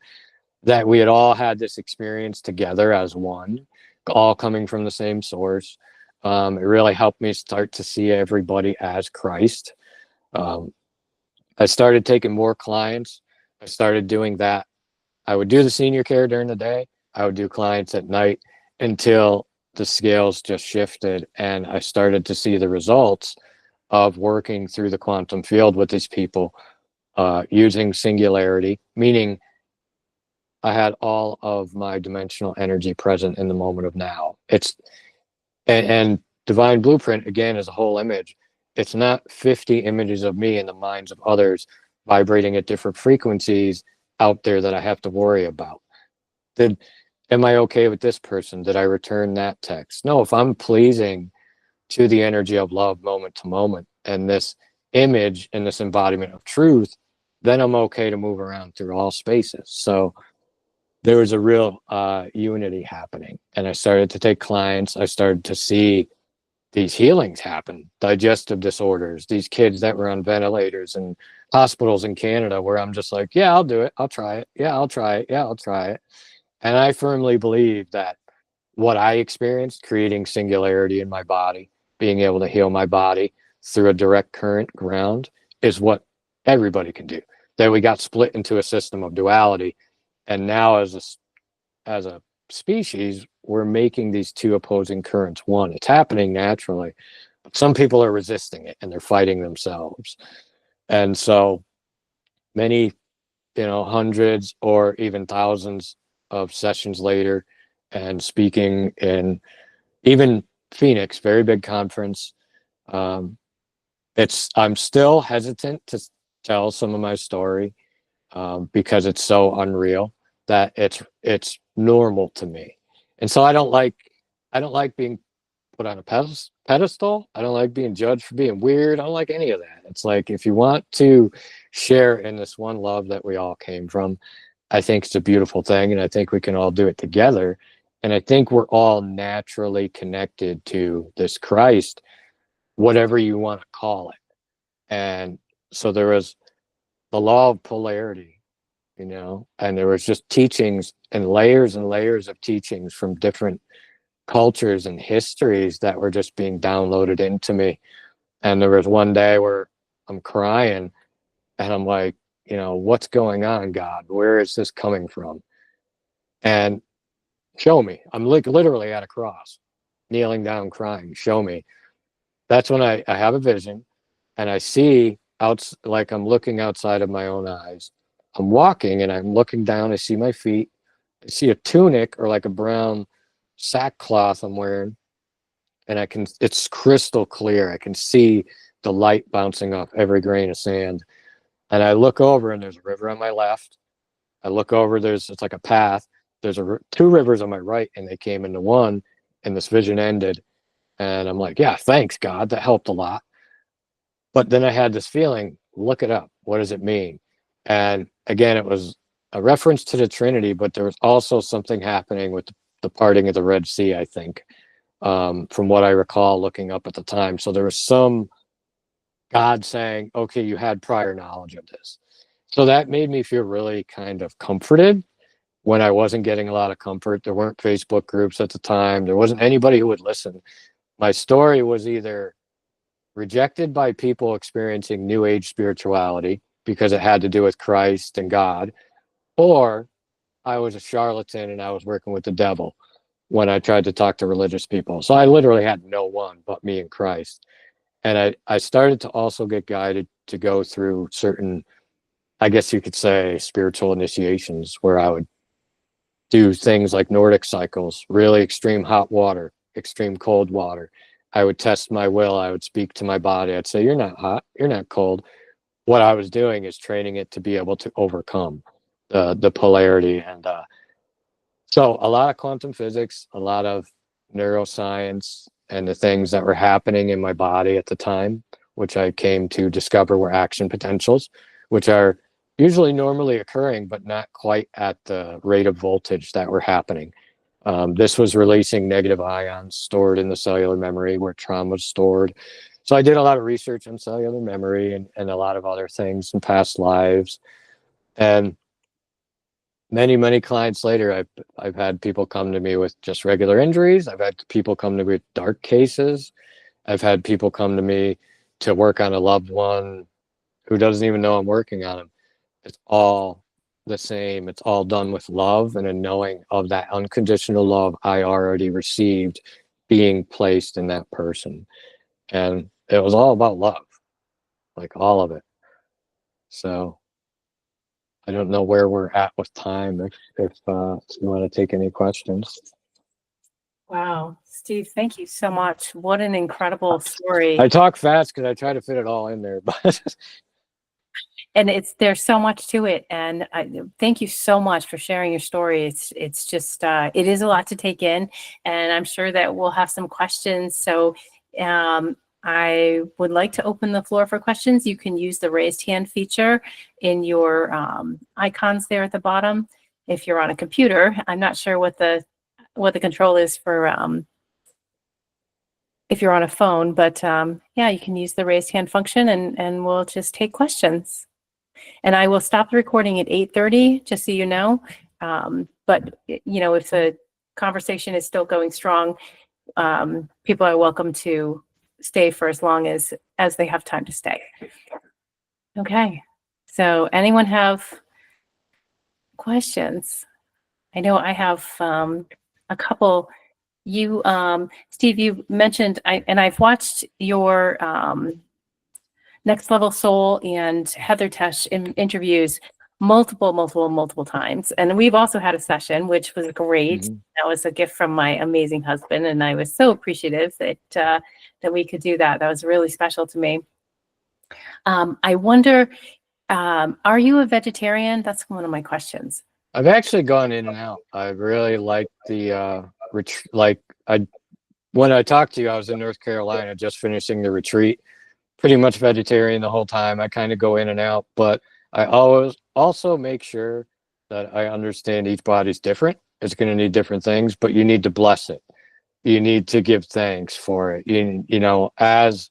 that we had all had this experience together as one, all coming from the same source. It really helped me start to see everybody as Christ. I started taking more clients. I started doing that. I would do the senior care during the day. I would do clients at night, until the scales just shifted and I started to see the results of working through the quantum field with these people, using singularity, meaning I had all of my dimensional energy present in the moment of now. And divine blueprint, again, is a whole image. It's not 50 images of me in the minds of others vibrating at different frequencies out there that I have to worry about. Am I okay with this person? Did I return that text? No, if I'm pleasing to the energy of love moment to moment, and this image and this embodiment of truth then I'm okay to move around through all spaces. So there was a real unity happening. And I started to take clients. I started to see these healings happen, digestive disorders, these kids that were on ventilators and hospitals in Canada, where I'm just like, yeah, I'll do it. I'll try it. Yeah, I'll try it. Yeah, I'll try it. And I firmly believe that what I experienced, creating singularity in my body, being able to heal my body through a direct current ground, is what everybody can do. That we got split into a system of duality. And now as a species, we're making these two opposing currents one. It's happening naturally. But some people are resisting it and they're fighting themselves. And so many, hundreds or even thousands of sessions later, and speaking in even Phoenix, very big conference. I'm still hesitant to tell some of my story because it's so unreal that it's normal to me. And so I don't like being put on a pedestal. I don't like being judged for being weird. I don't like any of that. It's like, if you want to share in this one love that we all came from, I think it's a beautiful thing, and I think we can all do it together. And I think we're all naturally connected to this Christ, whatever you want to call it. And so there was the law of polarity, and there was just teachings and layers of teachings from different cultures and histories that were just being downloaded into me. And there was one day where I'm crying and I'm like, what's going on, God? Where is this coming from? And show me. I'm like literally at a cross, kneeling down, crying. Show me. That's when I have a vision, and I see out, like I'm looking outside of my own eyes. I'm walking and I'm looking down. I see my feet. I see a tunic, or like a brown sackcloth I'm wearing, and it's crystal clear. I can see the light bouncing off every grain of sand. And I look over and there's a river on my left. I look over, it's like a path. There's two rivers on my right, and they came into one, and this vision ended. And I'm like, yeah, thanks God, that helped a lot. But then I had this feeling, look it up. What does it mean? And again, it was a reference to the Trinity, but there was also something happening with the parting of the Red Sea, I think, from what I recall looking up at the time. So there was some God saying, okay, you had prior knowledge of this. So that made me feel really kind of comforted when I wasn't getting a lot of comfort. There weren't Facebook groups at the time. There wasn't anybody who would listen. My story was either rejected by people experiencing New Age spirituality because it had to do with Christ and God, or I was a charlatan and I was working with the devil when I tried to talk to religious people. So I literally had no one but me and Christ. And I started to also get guided to go through certain, I guess you could say, spiritual initiations, where I would do things like Nordic cycles, really extreme hot water, extreme cold water. I would test my will. I would speak to my body. I'd say, you're not hot, you're not cold. What I was doing is training it to be able to overcome the polarity. And so a lot of quantum physics, a lot of neuroscience, and the things that were happening in my body at the time, which I came to discover were action potentials, which are usually normally occurring, but not quite at the rate of voltage that were happening. This was releasing negative ions stored in the cellular memory where trauma was stored. So I did a lot of research on cellular memory and a lot of other things in past lives. And many clients later, I've had people come to me with just regular injuries. I've had people come to me with dark cases. I've had people come to me to work on a loved one who doesn't even know I'm working on them. It's all the same. It's all done with love and a knowing of that unconditional love I already received being placed in that person. And it was all about love, like all of it. So I don't know where we're at with time, if you want to take any questions. Wow, Steve, thank you so much. What an incredible story. I talk fast because I try to fit it all in there, but And there's so much to it. And thank you so much for sharing your story. It's just, it is a lot to take in. And I'm sure that we'll have some questions. So I'm I would like to open the floor for questions. You can use the raised hand feature in your icons there at the bottom. If you're on a computer, I'm not sure what the control is for if you're on a phone, but yeah, you can use the raised hand function and we'll just take questions. And I will stop the recording at 8:30, just so you know. But you know, if the conversation is still going strong, people are welcome to stay for as long as they have time to stay. Okay, so anyone have questions? I know I have a couple. You, Steve, you mentioned, and I've watched your Next Level Soul and Heather Tesch interviews multiple times. And we've also had a session, which was great. Mhm. That was a gift from my amazing husband. And I was so appreciative that we could do that. That was really special to me. I wonder, are you a vegetarian? That's one of my questions. I've actually gone in and out. I really like the when I talked to you, I was in North Carolina just finishing the retreat. Pretty much vegetarian the whole time. I kind of go in and out, but I always also make sure that I understand each body's different. It's going to need different things, but you need to bless it. You need to give thanks for it. You know, as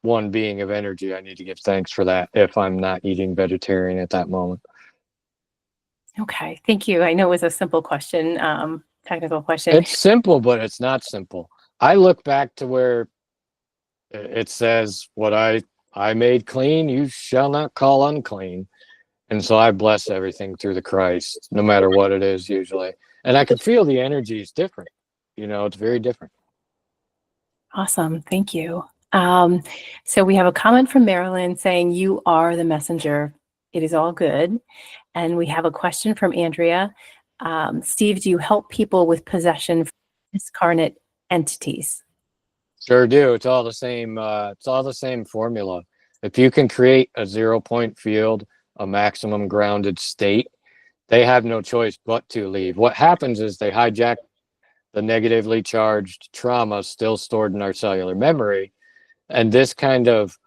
one being of energy, I need to give thanks for that if I'm not eating vegetarian at that moment. Okay, thank you. I know it was a simple question, technical question. It's simple, but it's not simple. I look back to where it says, what I made clean, you shall not call unclean. And so I bless everything through the Christ, no matter what it is usually. And I can feel the energy is different. You know, it's very different. Awesome. Thank you. So we have a comment from Marilyn saying, you are the messenger. It is all good. And we have a question from Andrea. Steve, do you help people with possession from discarnate entities? Sure do. It's all the same. It's all the same formula. If you can create a 0-point field, a maximum grounded state, they have no choice but to leave. What happens is they hijack the negatively charged trauma still stored in our cellular memory, and this kind of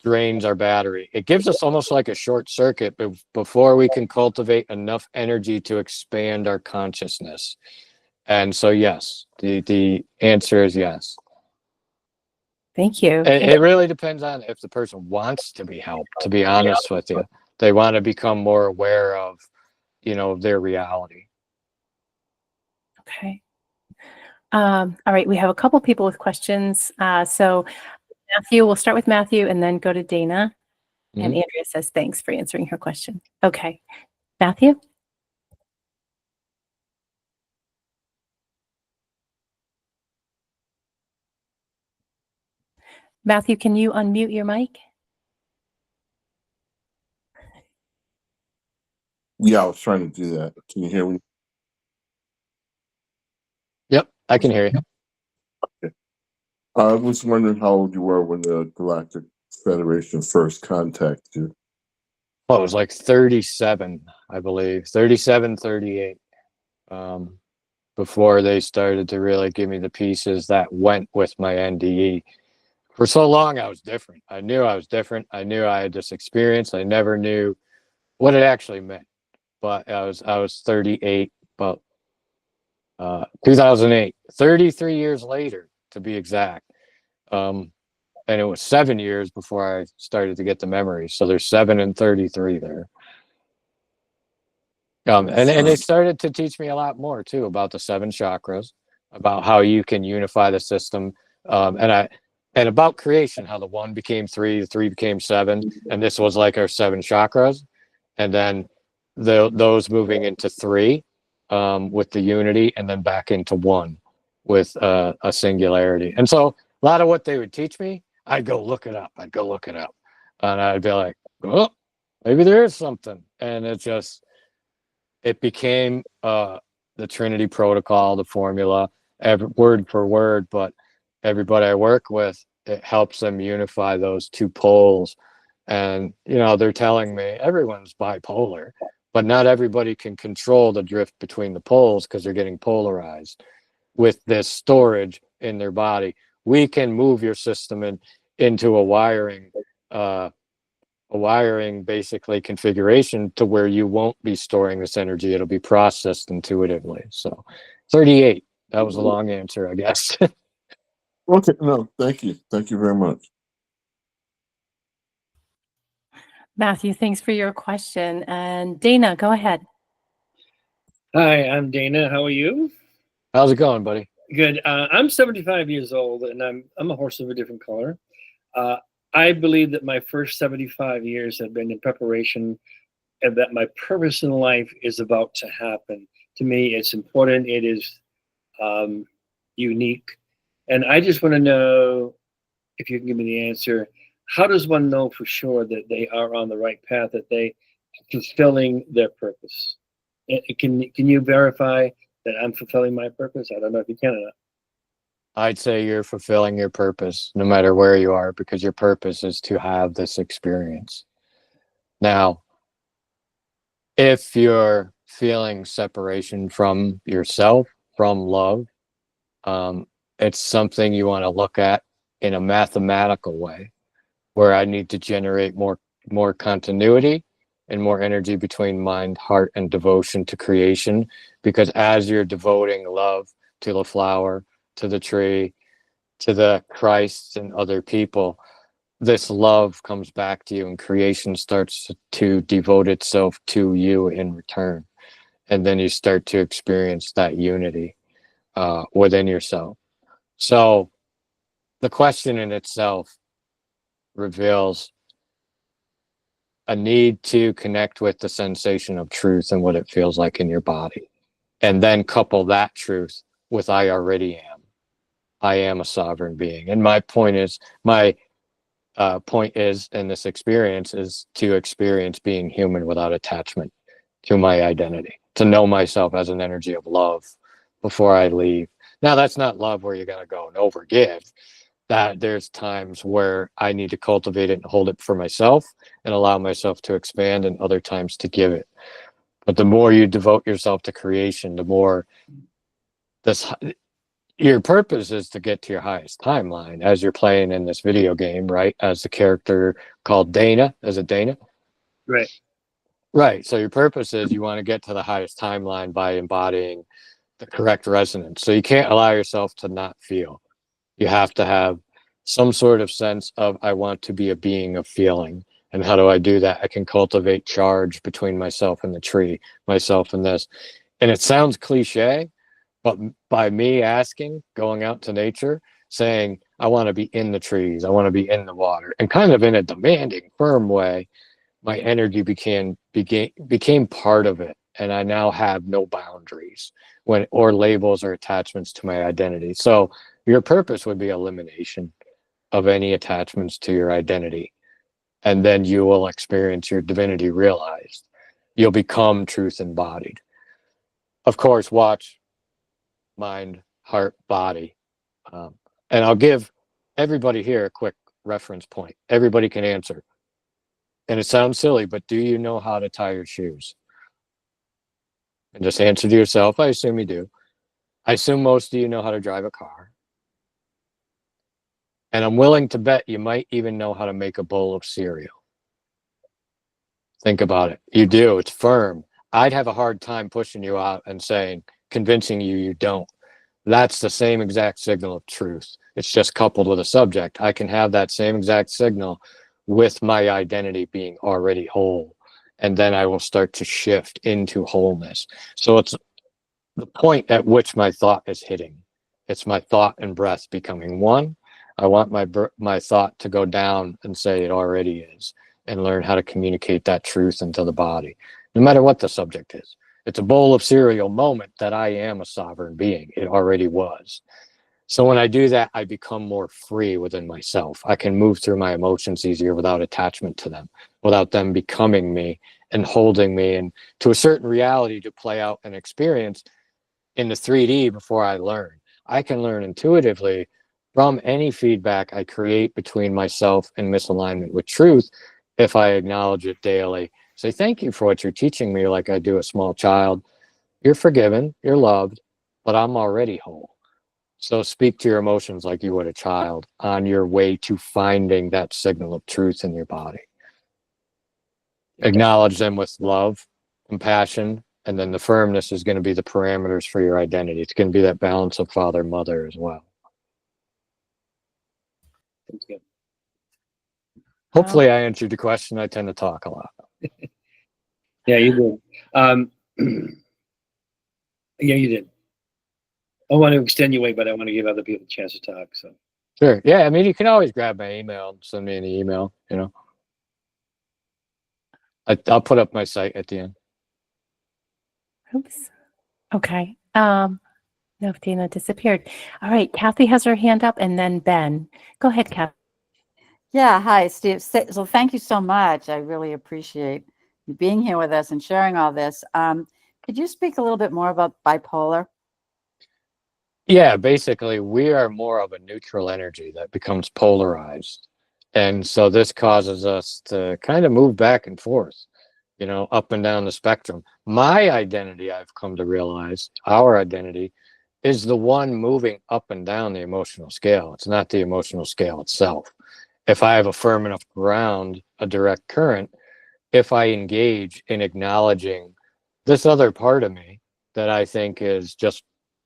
drains our battery. It gives us almost like a short circuit before we can cultivate enough energy to expand our consciousness. And so, yes, the answer is yes. Thank you. It really depends on if the person wants to be helped, to be honest with you. They want to become more aware of, you know, their reality. Okay. All right, we have a couple people with questions. So Matthew, we'll start with Matthew and then go to Dana. And Andrea says, thanks for answering her question. Okay, Matthew? Matthew, can you unmute your mic? Yeah, I was trying to do that. Can you hear me? Yep, I can hear you. Okay. I was wondering how old you were when the Galactic Federation first contacted you. Well, it was like 37, I believe, 37, 38, before they started to really give me the pieces that went with my NDE. For so long, I was different. I knew I was different. I knew I had this experience. I never knew what it actually meant. But I was 38, but 2008, 33 years later, to be exact. And it was 7 years before I started to get the memories. So there's 7 and 33 there. And they started to teach me a lot more too about the 7 chakras, about how you can unify the system, and about creation, how the 1 became 3, the 3 became 7, and this was like our 7 chakras, and then those moving into 3 with the unity, and then back into 1 with a singularity. And so a lot of what they would teach me, I'd go look it up. And I'd be like, oh, maybe there is something. And it became the Trinity protocol, the formula, word for word. But everybody I work with, it helps them unify those 2 poles. And, you know, they're telling me everyone's bipolar, but not everybody can control the drift between the poles because they're getting polarized with this storage in their body. we can move your system into a wiring basically configuration to where you won't be storing this energy. It'll be processed intuitively. So 38, that was a long answer, I guess. Okay, no, thank you. Thank you very much. Matthew, thanks for your question. And Dana, go ahead. Hi, I'm Dana. How are you? How's it going, buddy? Good. I'm 75 years old, and I'm a horse of a different color. I believe that my first 75 years have been in preparation, and that my purpose in life is about to happen. To me, it's important. It is unique, and I just want to know if you can give me the answer. How does one know for sure that they are on the right path, that they are fulfilling their purpose? Can you verify that I'm fulfilling my purpose? I don't know if you can or not. I'd say you're fulfilling your purpose no matter where you are, because your purpose is to have this experience. Now, if you're feeling separation from yourself, from love, it's something you want to look at in a mathematical way, where I need to generate more continuity and more energy between mind, heart, and devotion to creation. Because as you're devoting love to the flower, to the tree, to the Christ and other people, this love comes back to you, and creation starts to devote itself to you in return. And then you start to experience that unity within yourself. So the question in itself reveals a need to connect with the sensation of truth and what it feels like in your body. And then couple that truth with I already am. I am a sovereign being. And my point is in this experience is to experience being human without attachment to my identity, to know myself as an energy of love before I leave. Now, that's not love where you got to go and overgive. That there's times where I need to cultivate it and hold it for myself and allow myself to expand, and other times to give it. But the more you devote yourself to creation, the more your purpose is to get to your highest timeline as you're playing in this video game, right? As the character called Dana. Is it Dana? Right. Right. So your purpose is you want to get to the highest timeline by embodying the correct resonance. So you can't allow yourself to not feel. You have to have some sort of sense of, I want to be a being of feeling. And how do I do that? I can cultivate charge between myself and the tree, myself and this. And it sounds cliche, but by me asking, going out to nature, saying, I want to be in the trees, I want to be in the water, and kind of in a demanding, firm way, my energy became part of it. And I now have no boundaries or labels or attachments to my identity. So your purpose would be elimination of any attachments to your identity. And then you will experience your divinity realized. You'll become truth embodied. Of course, watch mind, heart, body. And I'll give everybody here a quick reference point. Everybody can answer. And it sounds silly, but do you know how to tie your shoes? And just answer to yourself. I assume you do. I assume most of you know how to drive a car. And I'm willing to bet you might even know how to make a bowl of cereal. Think about it. You do. It's firm. I'd have a hard time pushing you out and convincing you don't. That's the same exact signal of truth. It's just coupled with a subject. I can have that same exact signal with my identity being already whole. And then I will start to shift into wholeness. So it's the point at which my thought is hitting. It's my thought and breath becoming one. I want my thought to go down and say it already is, and learn how to communicate that truth into the body, no matter what the subject is. It's a bowl of cereal moment that I am a sovereign being. It already was. So when I do that, I become more free within myself. I can move through my emotions easier without attachment to them, without them becoming me and holding me and to a certain reality to play out and experience in the 3D before I learn. I can learn intuitively from any feedback I create between myself and misalignment with truth if I acknowledge it daily. Say, thank you for what you're teaching me, like I do a small child. You're forgiven, you're loved, but I'm already whole. So speak to your emotions like you would a child on your way to finding that signal of truth in your body. Acknowledge them with love, compassion, and then the firmness is going to be the parameters for your identity. It's going to be that balance of father, mother as well. That's good. Hopefully I answered your question. I tend to talk a lot. Yeah, you did. Yeah, you did. I want to extenuate, but I want to give other people a chance to talk. So Sure. Yeah, I mean, you can always grab my email and send me an email, you know. I'll put up my site at the end. Oops. Okay. No, Dana disappeared. All right. Kathy has her hand up, and then Ben. Go ahead, Kathy. Yeah, hi, Steve. So thank you so much. I really appreciate you being here with us and sharing all this. Could you speak a little bit more about bipolar? Yeah, basically, we are more of a neutral energy that becomes polarized. And so this causes us to kind of move back and forth, you know, up and down the spectrum. My identity, I've come to realize, our identity, is the one moving up and down the emotional scale. It's not the emotional scale itself. If I have a firm enough ground, a direct current, if I engage in acknowledging this other part of me that I think is just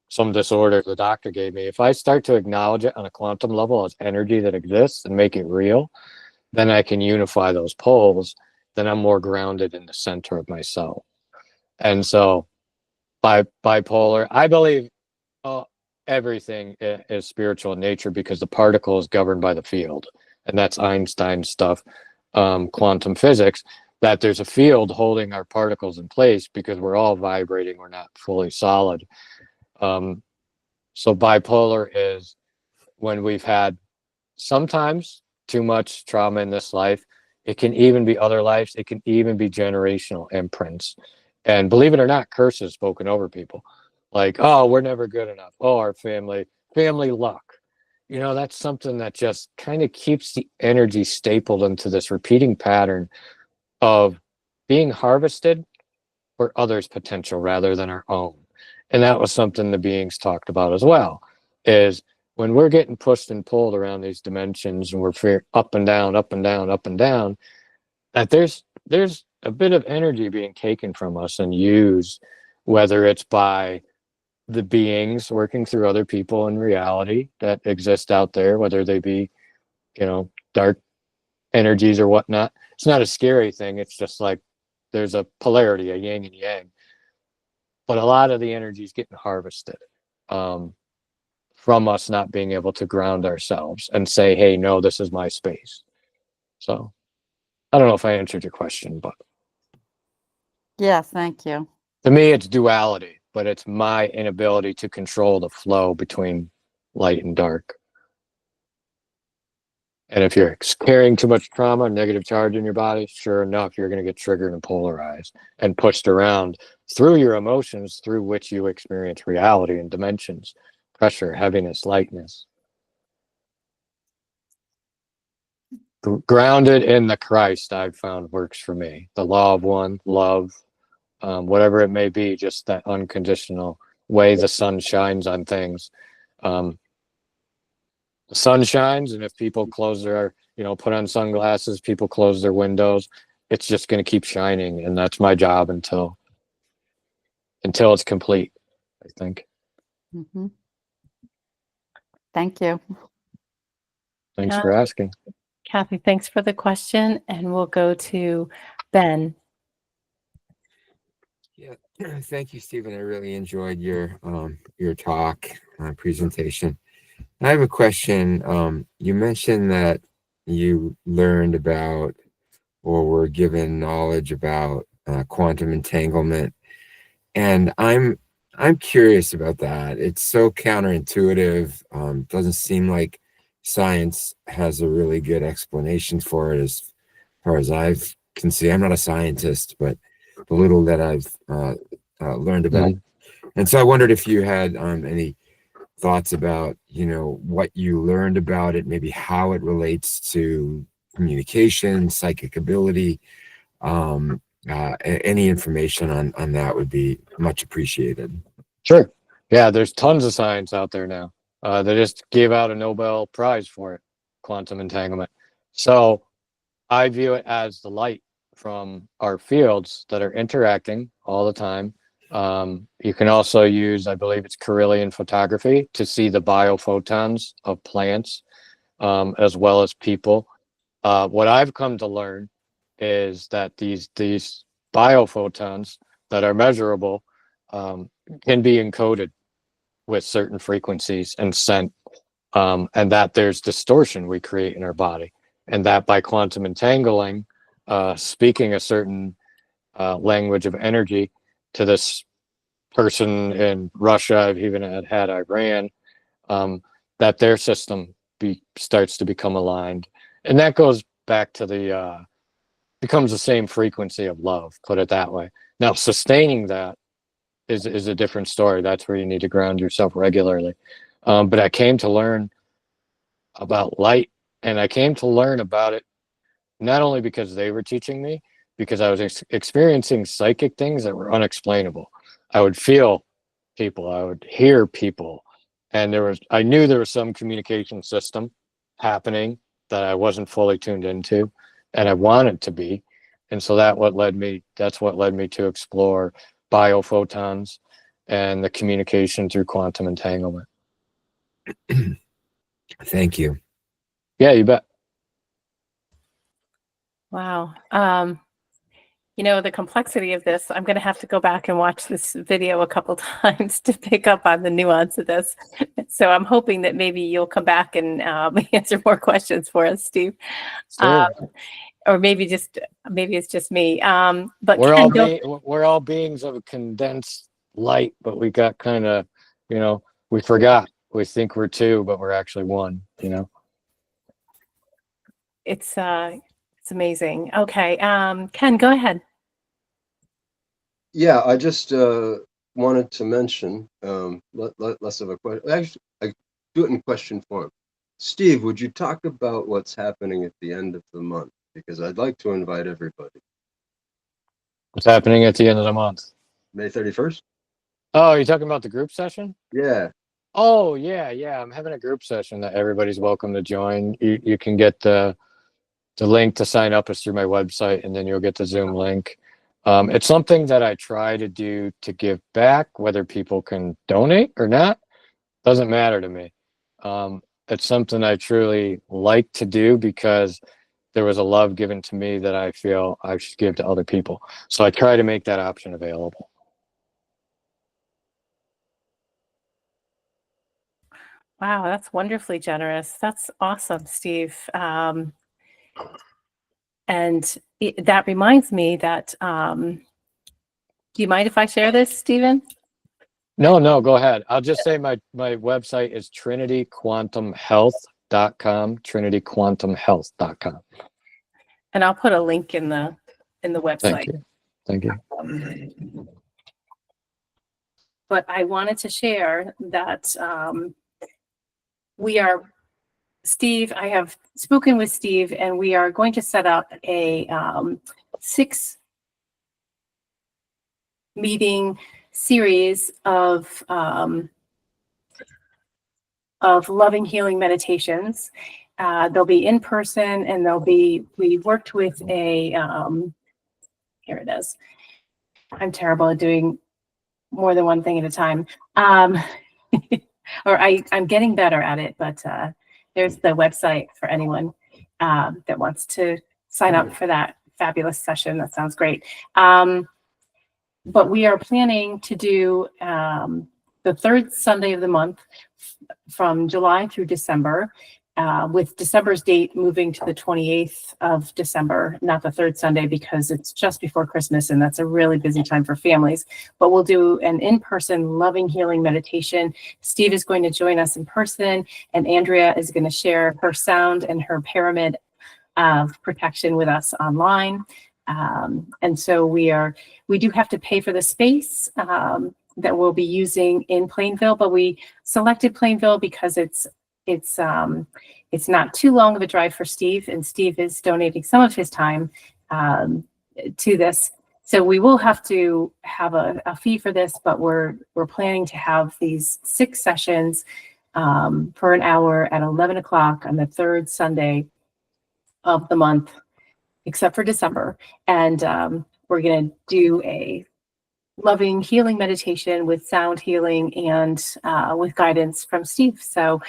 some disorder the doctor gave me, if I start to acknowledge it on a quantum level as energy that exists and make it real, then I can unify those poles. Then I'm more grounded in the center of myself. And so bipolar, I believe everything is spiritual in nature because the particle is governed by the field. And that's Einstein stuff, quantum physics, that there's a field holding our particles in place because we're all vibrating, we're not fully solid. So bipolar is when we've had sometimes too much trauma in this life. It can even be other lives. It can even be generational imprints. And believe it or not, curses spoken over people. Like, oh, we're never good enough. Oh, our family luck. You know, that's something that just kind of keeps the energy stapled into this repeating pattern of being harvested for others' potential rather than our own. And that was something the beings talked about as well, is when we're getting pushed and pulled around these dimensions and we're up and down, up and down, up and down, that there's a bit of energy being taken from us and used, whether it's by the beings working through other people in reality that exist out there, whether they be, you know, dark energies or whatnot. It's not a scary thing. It's just like there's a polarity, a yin and yang. But a lot of the energy is getting harvested from us not being able to ground ourselves and say, hey, no, this is my space. So I don't know if I answered your question, but Yes, thank you. to me, it's duality, but it's my inability to control the flow between light and dark. And if you're carrying too much trauma, negative charge in your body, sure enough, you're going to get triggered and polarized and pushed around through your emotions through which you experience reality and dimensions, pressure, heaviness, lightness. Grounded in the Christ, I've found works for me. The law of one, love, whatever it may be, just that unconditional way the sun shines on things. The sun shines, and if people close their, you know, put on sunglasses, people close their windows, it's just going to keep shining, and that's my job until it's complete, I think. Mm-hmm. Thank you. Thanks for asking. Kathy, thanks for the question, and we'll go to Ben. Yeah, thank you, Stephen. I really enjoyed your talk presentation. I have a question. You mentioned that you learned about or were given knowledge about quantum entanglement, and I'm curious about that. It's so counterintuitive. Doesn't seem like science has a really good explanation for it as far as I can see. I'm not a scientist, but the little that I've learned about. And so I wondered if you had any thoughts about, you know, what you learned about it, maybe how it relates to communication, psychic ability. Any information on that would be much appreciated. Sure. Yeah, there's tons of science out there now. They just gave out a Nobel Prize for it, quantum entanglement. So I view it as the light from our fields that are interacting all the time. You can also use, I believe it's Carillion photography, to see the biophotons of plants, as well as people. What I've come to learn is that these biophotons that are measurable can be encoded with certain frequencies and sent, and that there's distortion we create in our body, and that by quantum entangling, speaking a certain language of energy to this person in Russia, I've even had Iran, that their system starts to become aligned, and that goes back to the becomes the same frequency of love, put it that way. Now, sustaining that is a different story. That's where you need to ground yourself regularly. But I came to learn about light, and I came to learn about it not only because they were teaching me, because I was experiencing psychic things that were unexplainable. I would feel people, I would hear people, and I knew there was some communication system happening that I wasn't fully tuned into, and I wanted to be. And so that's what led me to explore biophotons and the communication through quantum entanglement. Thank you. Yeah, you bet. Wow. The complexity of this, I'm going to have to go back and watch this video a couple times to pick up on the nuance of this. So I'm hoping that maybe you'll come back and answer more questions for us, Steve. Sure. Or maybe it's just me. But we're Ken, we're all beings of condensed light, but we got kind of, we forgot. We think we're two, but we're actually one. It's amazing. Okay, Ken, go ahead. Yeah, I just wanted to mention, less of a question. Actually, I do it in question form. Steve, would you talk about what's happening at the end of the month? Because I'd like to invite everybody. What's happening at the end of the month? May 31st? Oh, you're talking about the group session? Yeah. Oh, yeah. I'm having a group session that everybody's welcome to join. You can get the link to sign up is through my website, and then you'll get the Zoom link. It's something that I try to do to give back, whether people can donate or not, doesn't matter to me. It's something I truly like to do because there was a love given to me that I feel I should give to other people. So I try to make that option available. Wow, that's wonderfully generous. That's awesome, Steve. And that reminds me that, do you mind if I share this, Stephen? No, go ahead. I'll just say my website is trinityquantumhealth.com, trinityquantumhealth.com. And I'll put a link in the website. Thank you. But I wanted to share that Steve, I have spoken with Steve, and we are going to set up a 6-meeting series of loving healing meditations. They'll be in person, and we worked with here it is. I'm terrible at doing more than one thing at a time. Or I'm getting better at it, but there's the website for anyone that wants to sign up for that fabulous session. That sounds great. But we are planning to do the third Sunday of the month from July through December, with December's date moving to the 28th of December, not the third Sunday, because it's just before Christmas, and that's a really busy time for families. But we'll do an in-person loving healing meditation. Steve is going to join us in person, and Andrea is going to share her sound and her pyramid of protection with us online. And so we do have to pay for the space that we'll be using in Plainville, but we selected Plainville because it's not too long of a drive for Steve, and Steve is donating some of his time to this. So we will have to have a fee for this, but we're planning to have these 6 sessions for an hour at 11 o'clock on the third Sunday of the month, except for December. And we're going to do a loving healing meditation with sound healing and with guidance from Steve. So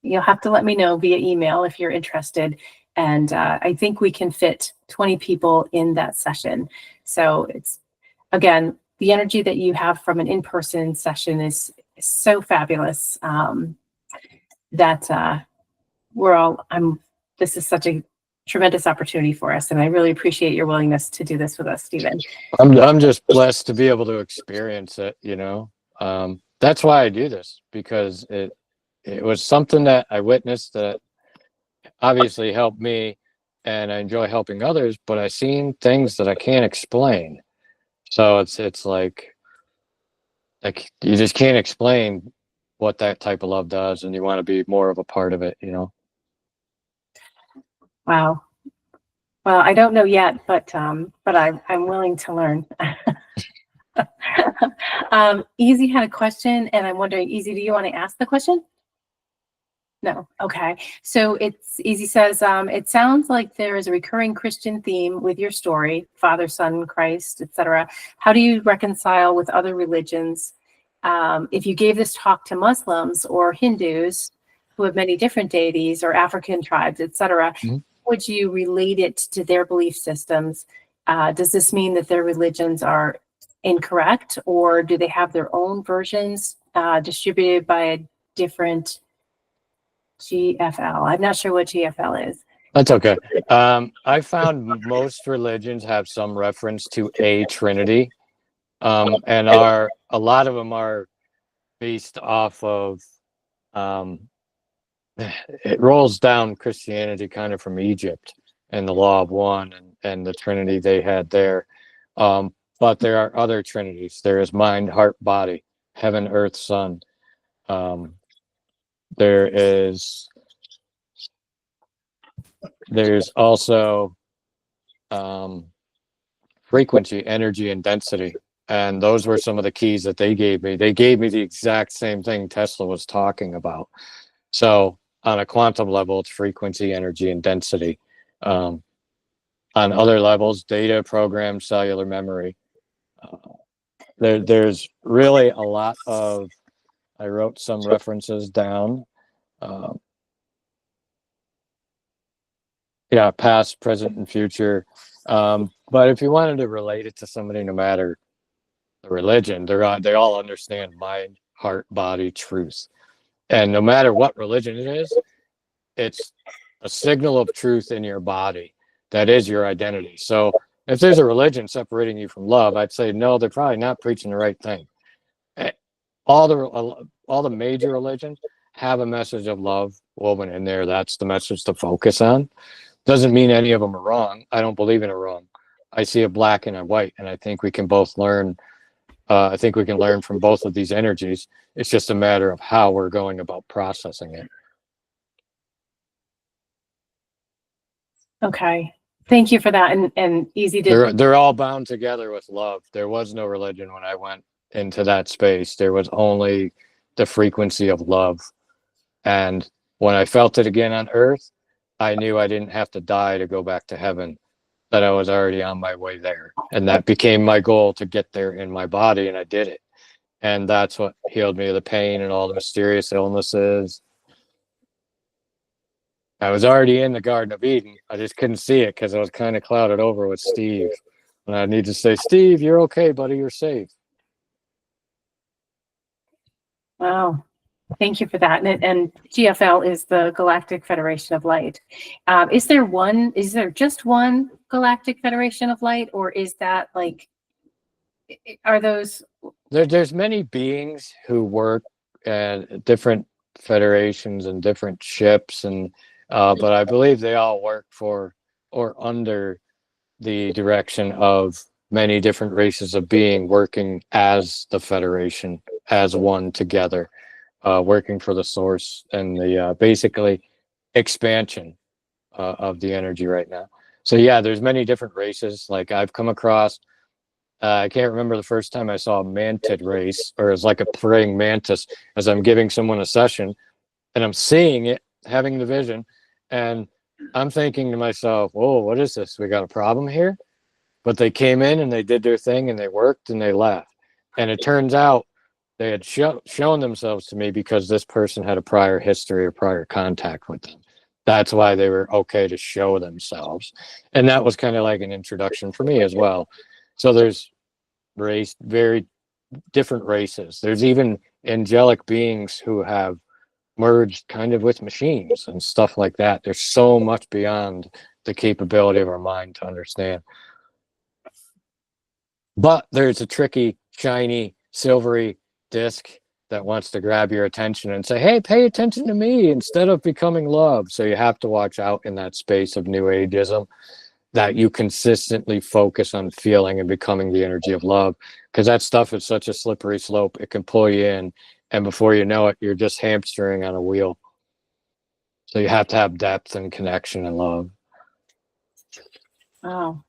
you'll have to let me know via email if you're interested. And I think we can fit 20 people in that session. So it's, again, the energy that you have from an in-person session is so fabulous that this is such a tremendous opportunity for us. And I really appreciate your willingness to do this with us, Stephen. I'm just blessed to be able to experience it, you know. That's why I do this, because it was something that I witnessed that obviously helped me, and I enjoy helping others, but I've seen things that I can't explain. So it's like you just can't explain what that type of love does, and you want to be more of a part of it, you know. Wow. Well, I don't know yet, but I'm willing to learn. Easy had a question, and I'm wondering, Easy, do you want to ask the question? No. Okay. So Easy says, it sounds like there is a recurring Christian theme with your story, Father, Son, Christ, etc. How do you reconcile with other religions? If you gave this talk to Muslims or Hindus who have many different deities, or African tribes, etc., would you relate it to their belief systems? Does this mean that their religions are incorrect, or do they have their own versions distributed by a different GFL? I'm not sure what GFL is. That's okay. I found most religions have some reference to a Trinity, and a lot of them are based off of it rolls down Christianity kind of from Egypt and the law of one and the Trinity they had there. But there are other Trinities. There is mind, heart, body, heaven, earth, sun. There's also frequency, energy, and density. And those were some of the keys that they gave me. They gave me the exact same thing Tesla was talking about. So on a quantum level, it's frequency, energy, and density. On other levels, data, program, cellular memory. There's really a lot of, I wrote some references down. Yeah, past, present, and future. But if you wanted to relate it to somebody, no matter the religion, they all understand mind, heart, body, truth. And no matter what religion it is, it's a signal of truth in your body that is your identity. So if there's a religion separating you from love, I'd say no, they're probably not preaching the right thing. All the major religions have a message of love woven in there. That's the message to focus on. Doesn't mean any of them are wrong. I don't believe in a wrong. I see a black and a white, and I think we can both learn. I think we can learn from both of these energies. It's just a matter of how we're going about processing it. Okay. Thank you for that. And Easy did. They're all bound together with love. There was no religion when I went into that space. There was only the frequency of love. And when I felt it again on earth, I knew I didn't have to die to go back to heaven, that I was already on my way there. And that became my goal, to get there in my body, and I did it. And that's what healed me of the pain and all the mysterious illnesses. I was already in the Garden of Eden. I just couldn't see it because I was kind of clouded over with Steve. And I need to say, Steve, you're okay, buddy. You're safe. Wow. Thank you for that. And GFL is the Galactic Federation of Light. Is there just one Galactic Federation of Light, or is that like, are those? There's many beings who work at different federations and different ships, and but I believe they all work for or under the direction of many different races of being, working as the Federation, as one together, working for the source and the basically expansion of the energy right now. So yeah, there's many different races. Like I've come across I can't remember the first time I saw a mantid race, or it's like a praying mantis as I'm giving someone a session, and I'm seeing it, having the vision, and I'm thinking to myself, "Whoa, what is this? We got a problem here?" But they came in and they did their thing and they worked and they left. And it turns out they had shown themselves to me because this person had a prior history or prior contact with them. That's why they were okay to show themselves. And that was kind of like an introduction for me as well. So there's very different races. There's even angelic beings who have merged kind of with machines and stuff like that. There's so much beyond the capability of our mind to understand. But there's a tricky, shiny, silvery disc that wants to grab your attention and say, hey, pay attention to me instead of becoming love. So you have to watch out in that space of New Ageism, that you consistently focus on feeling and becoming the energy of love, because that stuff is such a slippery slope. It can pull you in, and before you know it, you're just hamstering on a wheel. So you have to have depth and connection and love. Oh,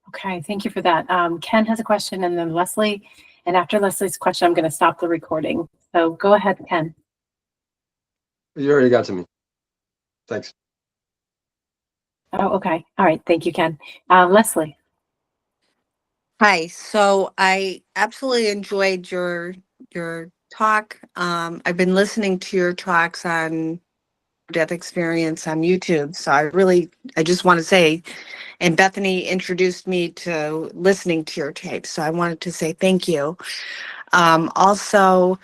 okay. Thank you for that. Ken has a question, and then Leslie. And after Leslie's question, I'm going to stop the recording. So go ahead, Ken. You already got to me. Thanks. Oh, okay. All right. Thank you, Ken. Leslie. Hi. So I absolutely enjoyed your talk. I've been listening to your talks on death experience on YouTube. So I just want to say, and Bethany introduced me to listening to your tapes. So I wanted to say thank you. Also,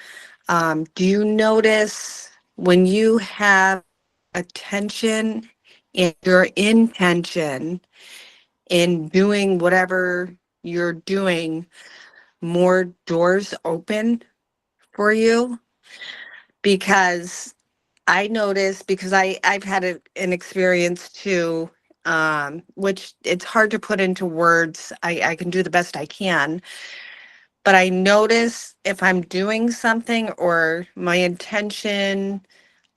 do you notice when you have attention and your intention in doing whatever you're doing, more doors open for you? Because I noticed, because I've had an experience too, which it's hard to put into words. I can do the best I can, but I notice if I'm doing something or my intention,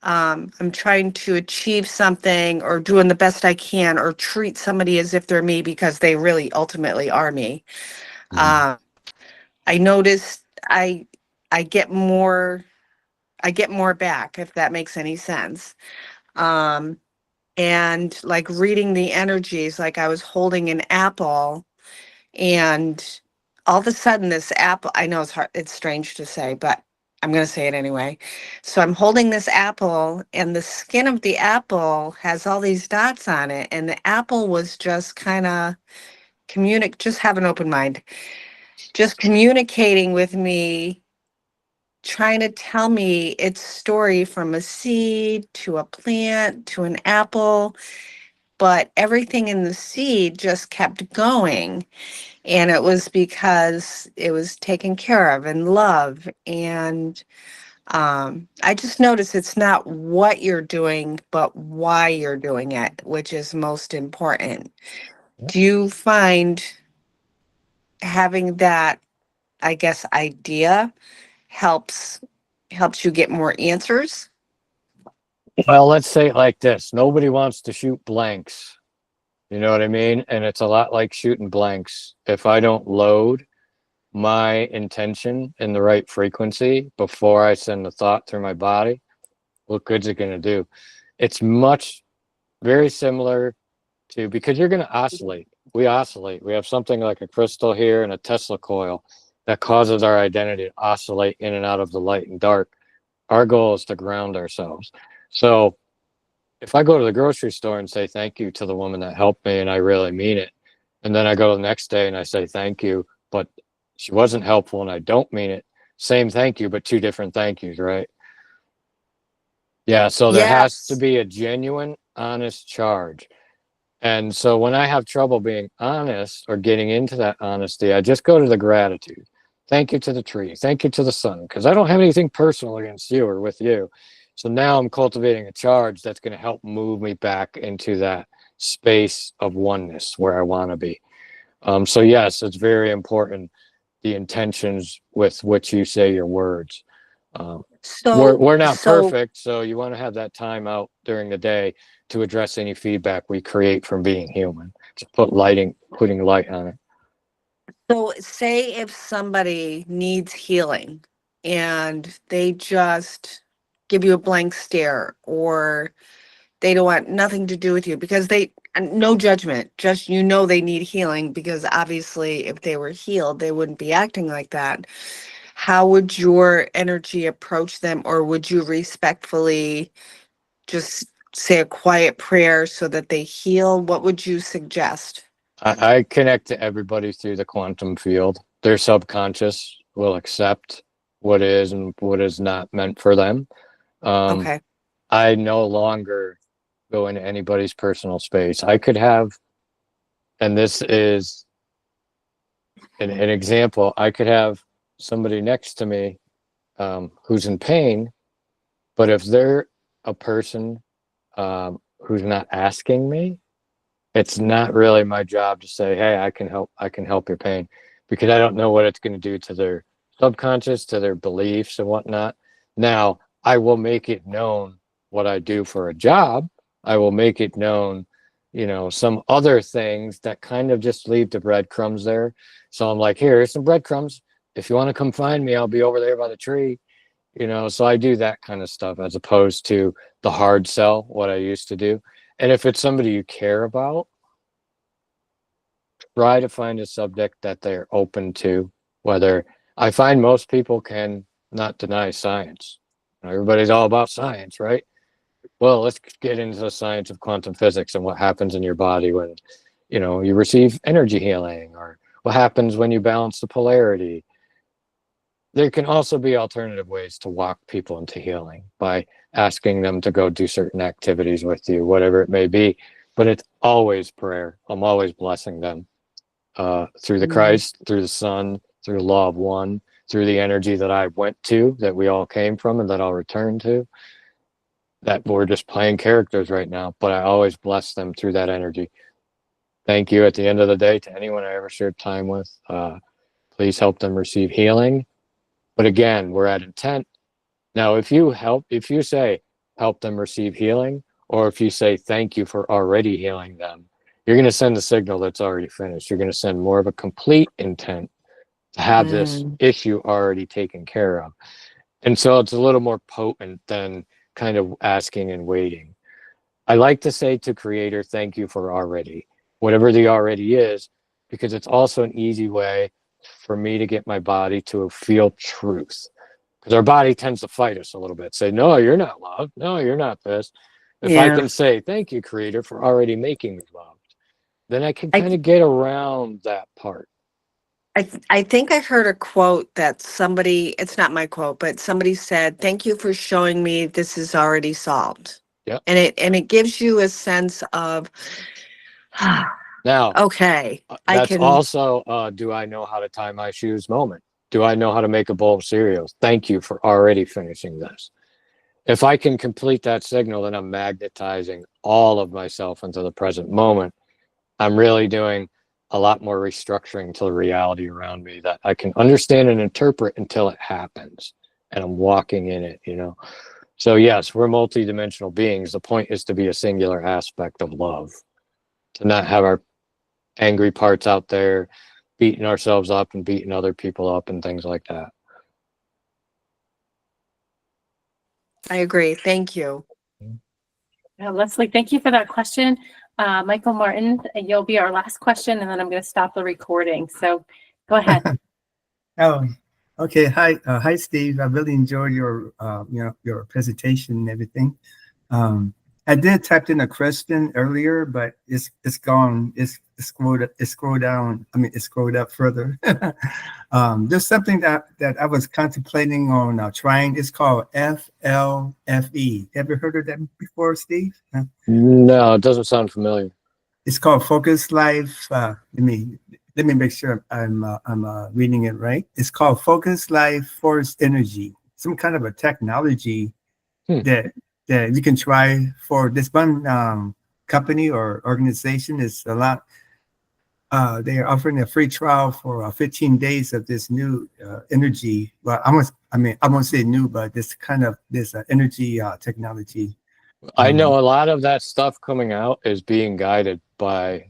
I'm trying to achieve something or doing the best I can or treat somebody as if they're me because they really ultimately are me. I noticed I get more back, if that makes any sense. And like reading the energies, like I was holding an apple, and all of a sudden this apple, I know it's strange to say, but I'm going to say it anyway. So I'm holding this apple, and the skin of the apple has all these dots on it, and the apple was just kind of just have an open mind, just communicating with me, trying to tell me its story from a seed to a plant to an apple, but everything in the seed just kept going. And it was because it was taken care of and love. And I just noticed it's not what you're doing, but why you're doing it, which is most important. Do you find having that, I guess, idea helps you get more answers? Well, let's say it like this. Nobody wants to shoot blanks. You know what I mean? And it's a lot like shooting blanks. If I don't load my intention in the right frequency before I send the thought through my body, what good's it going to do? It's very similar to, because you're going to oscillate. We oscillate. We have something like a crystal here and a Tesla coil that causes our identity to oscillate in and out of the light and dark. Our goal is to ground ourselves. So if I go to the grocery store and say thank you to the woman that helped me and I really mean it, and then I go the next day and I say thank you, but she wasn't helpful and I don't mean it, same thank you, but two different thank yous, right? Yeah, so there has to Yes. be a genuine, honest charge. And so when I have trouble being honest or getting into that honesty, I just go to the gratitude. Thank you to the tree. Thank you to the sun, because I don't have anything personal against you or with you. So now I'm cultivating a charge that's going to help move me back into that space of oneness where I want to be. So yes, it's very important, the intentions with which you say your words. We're not perfect, so you want to have that time out during the day to address any feedback we create from being human. Just putting light on it. So say if somebody needs healing and they just give you a blank stare, or they don't want nothing to do with you because no judgment, just, they need healing, because obviously if they were healed, they wouldn't be acting like that. How would your energy approach them, or would you respectfully just say a quiet prayer so that they heal? What would you suggest? I connect to everybody through the quantum field. Their subconscious will accept what is and what is not meant for them. Okay. I no longer go into anybody's personal space. I could have, and this is an example, I could have somebody next to me who's in pain, but if they're a person who's not asking me, it's not really my job to say, hey, I can help your pain, because I don't know what it's going to do to their subconscious, to their beliefs and whatnot. Now, I will make it known what I do for a job. I will make it known, some other things that kind of just leave the breadcrumbs there. So I'm like, here's some breadcrumbs. If you want to come find me, I'll be over there by the tree. So I do that kind of stuff as opposed to the hard sell, what I used to do. And if it's somebody you care about, try to find a subject that they're open to. Whether I find most people can not deny science. Everybody's all about science, right? Well, let's get into the science of quantum physics and what happens in your body when, you receive energy healing, or what happens when you balance the polarity. There can also be alternative ways to walk people into healing by asking them to go do certain activities with you, whatever it may be. But it's always prayer. I'm always blessing them through the Christ, through the Son, through the law of one, through the energy that I went to, that we all came from, and that I'll return to. That we're just playing characters right now, but I always bless them through that energy. Thank you at the end of the day to anyone I ever shared time with. Please help them receive healing. But again, we're at intent. Now, if you say help them receive healing, or if you say thank you for already healing them, you're going to send a signal that's already finished. You're going to send more of a complete intent to have this issue already taken care of. And so it's a little more potent than kind of asking and waiting. I like to say to Creator, thank you for already, whatever the already is, because it's also an easy way for me to get my body to feel truth. Because our body tends to fight us a little bit. Say, no, you're not loved. No, you're not this. If I can say, thank you, Creator, for already making me loved, then I can kind of get around that part. I think I heard a quote that somebody, it's not my quote, but somebody said, thank you for showing me this is already solved. Yeah. And it gives you a sense of, now, okay, that's also, do I know how to tie my shoes moment? Do I know how to make a bowl of cereals? Thank you for already finishing this. If I can complete that signal, then I'm magnetizing all of myself into the present moment. I'm really doing a lot more restructuring to the reality around me that I can understand and interpret until it happens. And I'm walking in it, So yes, we're multidimensional beings. The point is to be a singular aspect of love, to not have our angry parts out there beating ourselves up and beating other people up and things like that. I agree. Thank you. Leslie, thank you for that question. Michael Martin, you'll be our last question, and then I'm going to stop the recording. So go ahead. Oh, okay. Hi, Steve. I really enjoyed your presentation and everything. I did type in a question earlier, but it's gone. It's scrolled down. I mean, it's scrolled up further. There's something that I was contemplating on trying. It's called FLFE. Have you heard of that before, Steve? No, it doesn't sound familiar. It's called Focus Life. Let me make sure I'm reading it right. It's called Focus Life Force Energy. Some kind of a technology that you can try for this one company or organization. Is a lot. They are offering a free trial for 15 days of this new energy. Well, I won't say new, but this energy technology. I know a lot of that stuff coming out is being guided by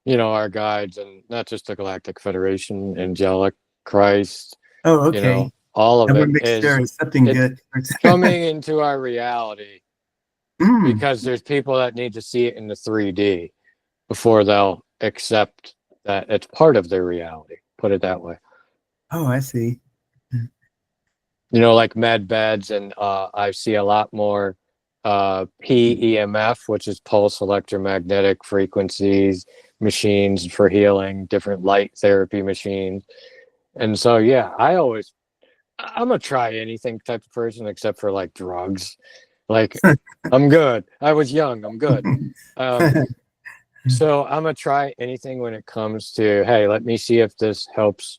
you know, our guides, and not just the Galactic Federation, angelic, Christ, Oh, you know, okay. all I of want it to make sure is it's something it's good. coming into our reality Mm. because there's people that need to see it in the 3D before they'll accept that it's part of their reality. Put it that way. Oh, I see. You know, like med beds, and I see a lot more PEMF, which is pulse electromagnetic frequencies machines for healing, different light therapy machines. And so, yeah, I'm a try anything type of person except for like drugs. Like, I'm good. I was young. I'm good. So I'm gonna try anything when it comes to, hey, let me see if this helps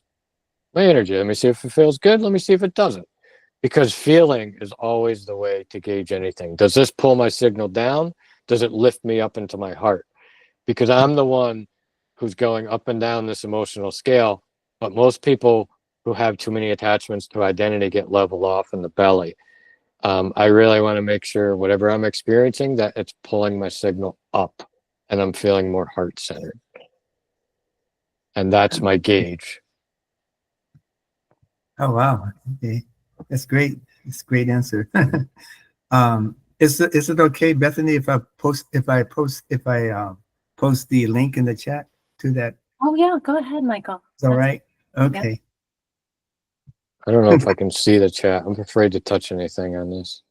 my energy. Let me see if it feels good. Let me see if it doesn't. Because feeling is always the way to gauge anything. Does this pull my signal down? Does it lift me up into my heart? Because I'm the one who's going up and down this emotional scale. But most people who have too many attachments to identity get leveled off in the belly. I really want to make sure whatever I'm experiencing, that it's pulling my signal up and I'm feeling more heart centered. And that's my gauge. Oh, wow. Okay. That's great. It's a great answer. Is it okay, Bethany, if I post the link in the chat to that? Oh yeah, go ahead, Michael. It's all right. Okay. I don't know if I can see the chat. I'm afraid to touch anything on this.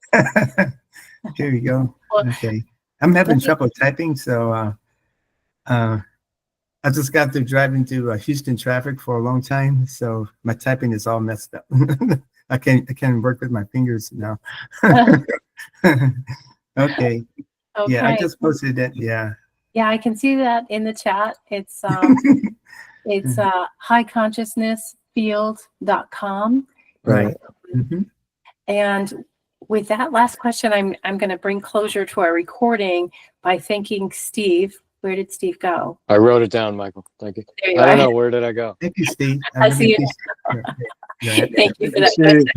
Here we go. Well, Okay. I'm having let me- trouble typing, so I just got through driving through Houston traffic for a long time, so my typing is all messed up. I can't work with my fingers now. Okay. Yeah, I Okay. just posted it. Yeah. Yeah, I can see that in the chat. It's highconsciousnessfield.com. Right. Mhm. And with that last question, I'm going to bring closure to our recording by thanking Steve. Where did Steve go? I wrote it down, Michael. Thank you. There you I don't are. know. Where did I go? Thank you, Steve. I see you. Yeah. Thank you for that. Steve,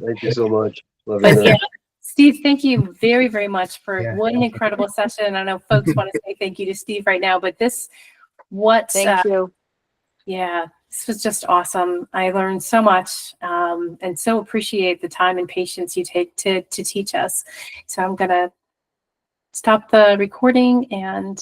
thank you so much. Love you, But man. yeah, Steve, thank you very, very much for Yeah. what an incredible session. I know folks want to say thank you to Steve right now, but Thank you. yeah, this was just awesome. I learned so much and so appreciate the time and patience you take to teach us. So I'm going to stop the recording and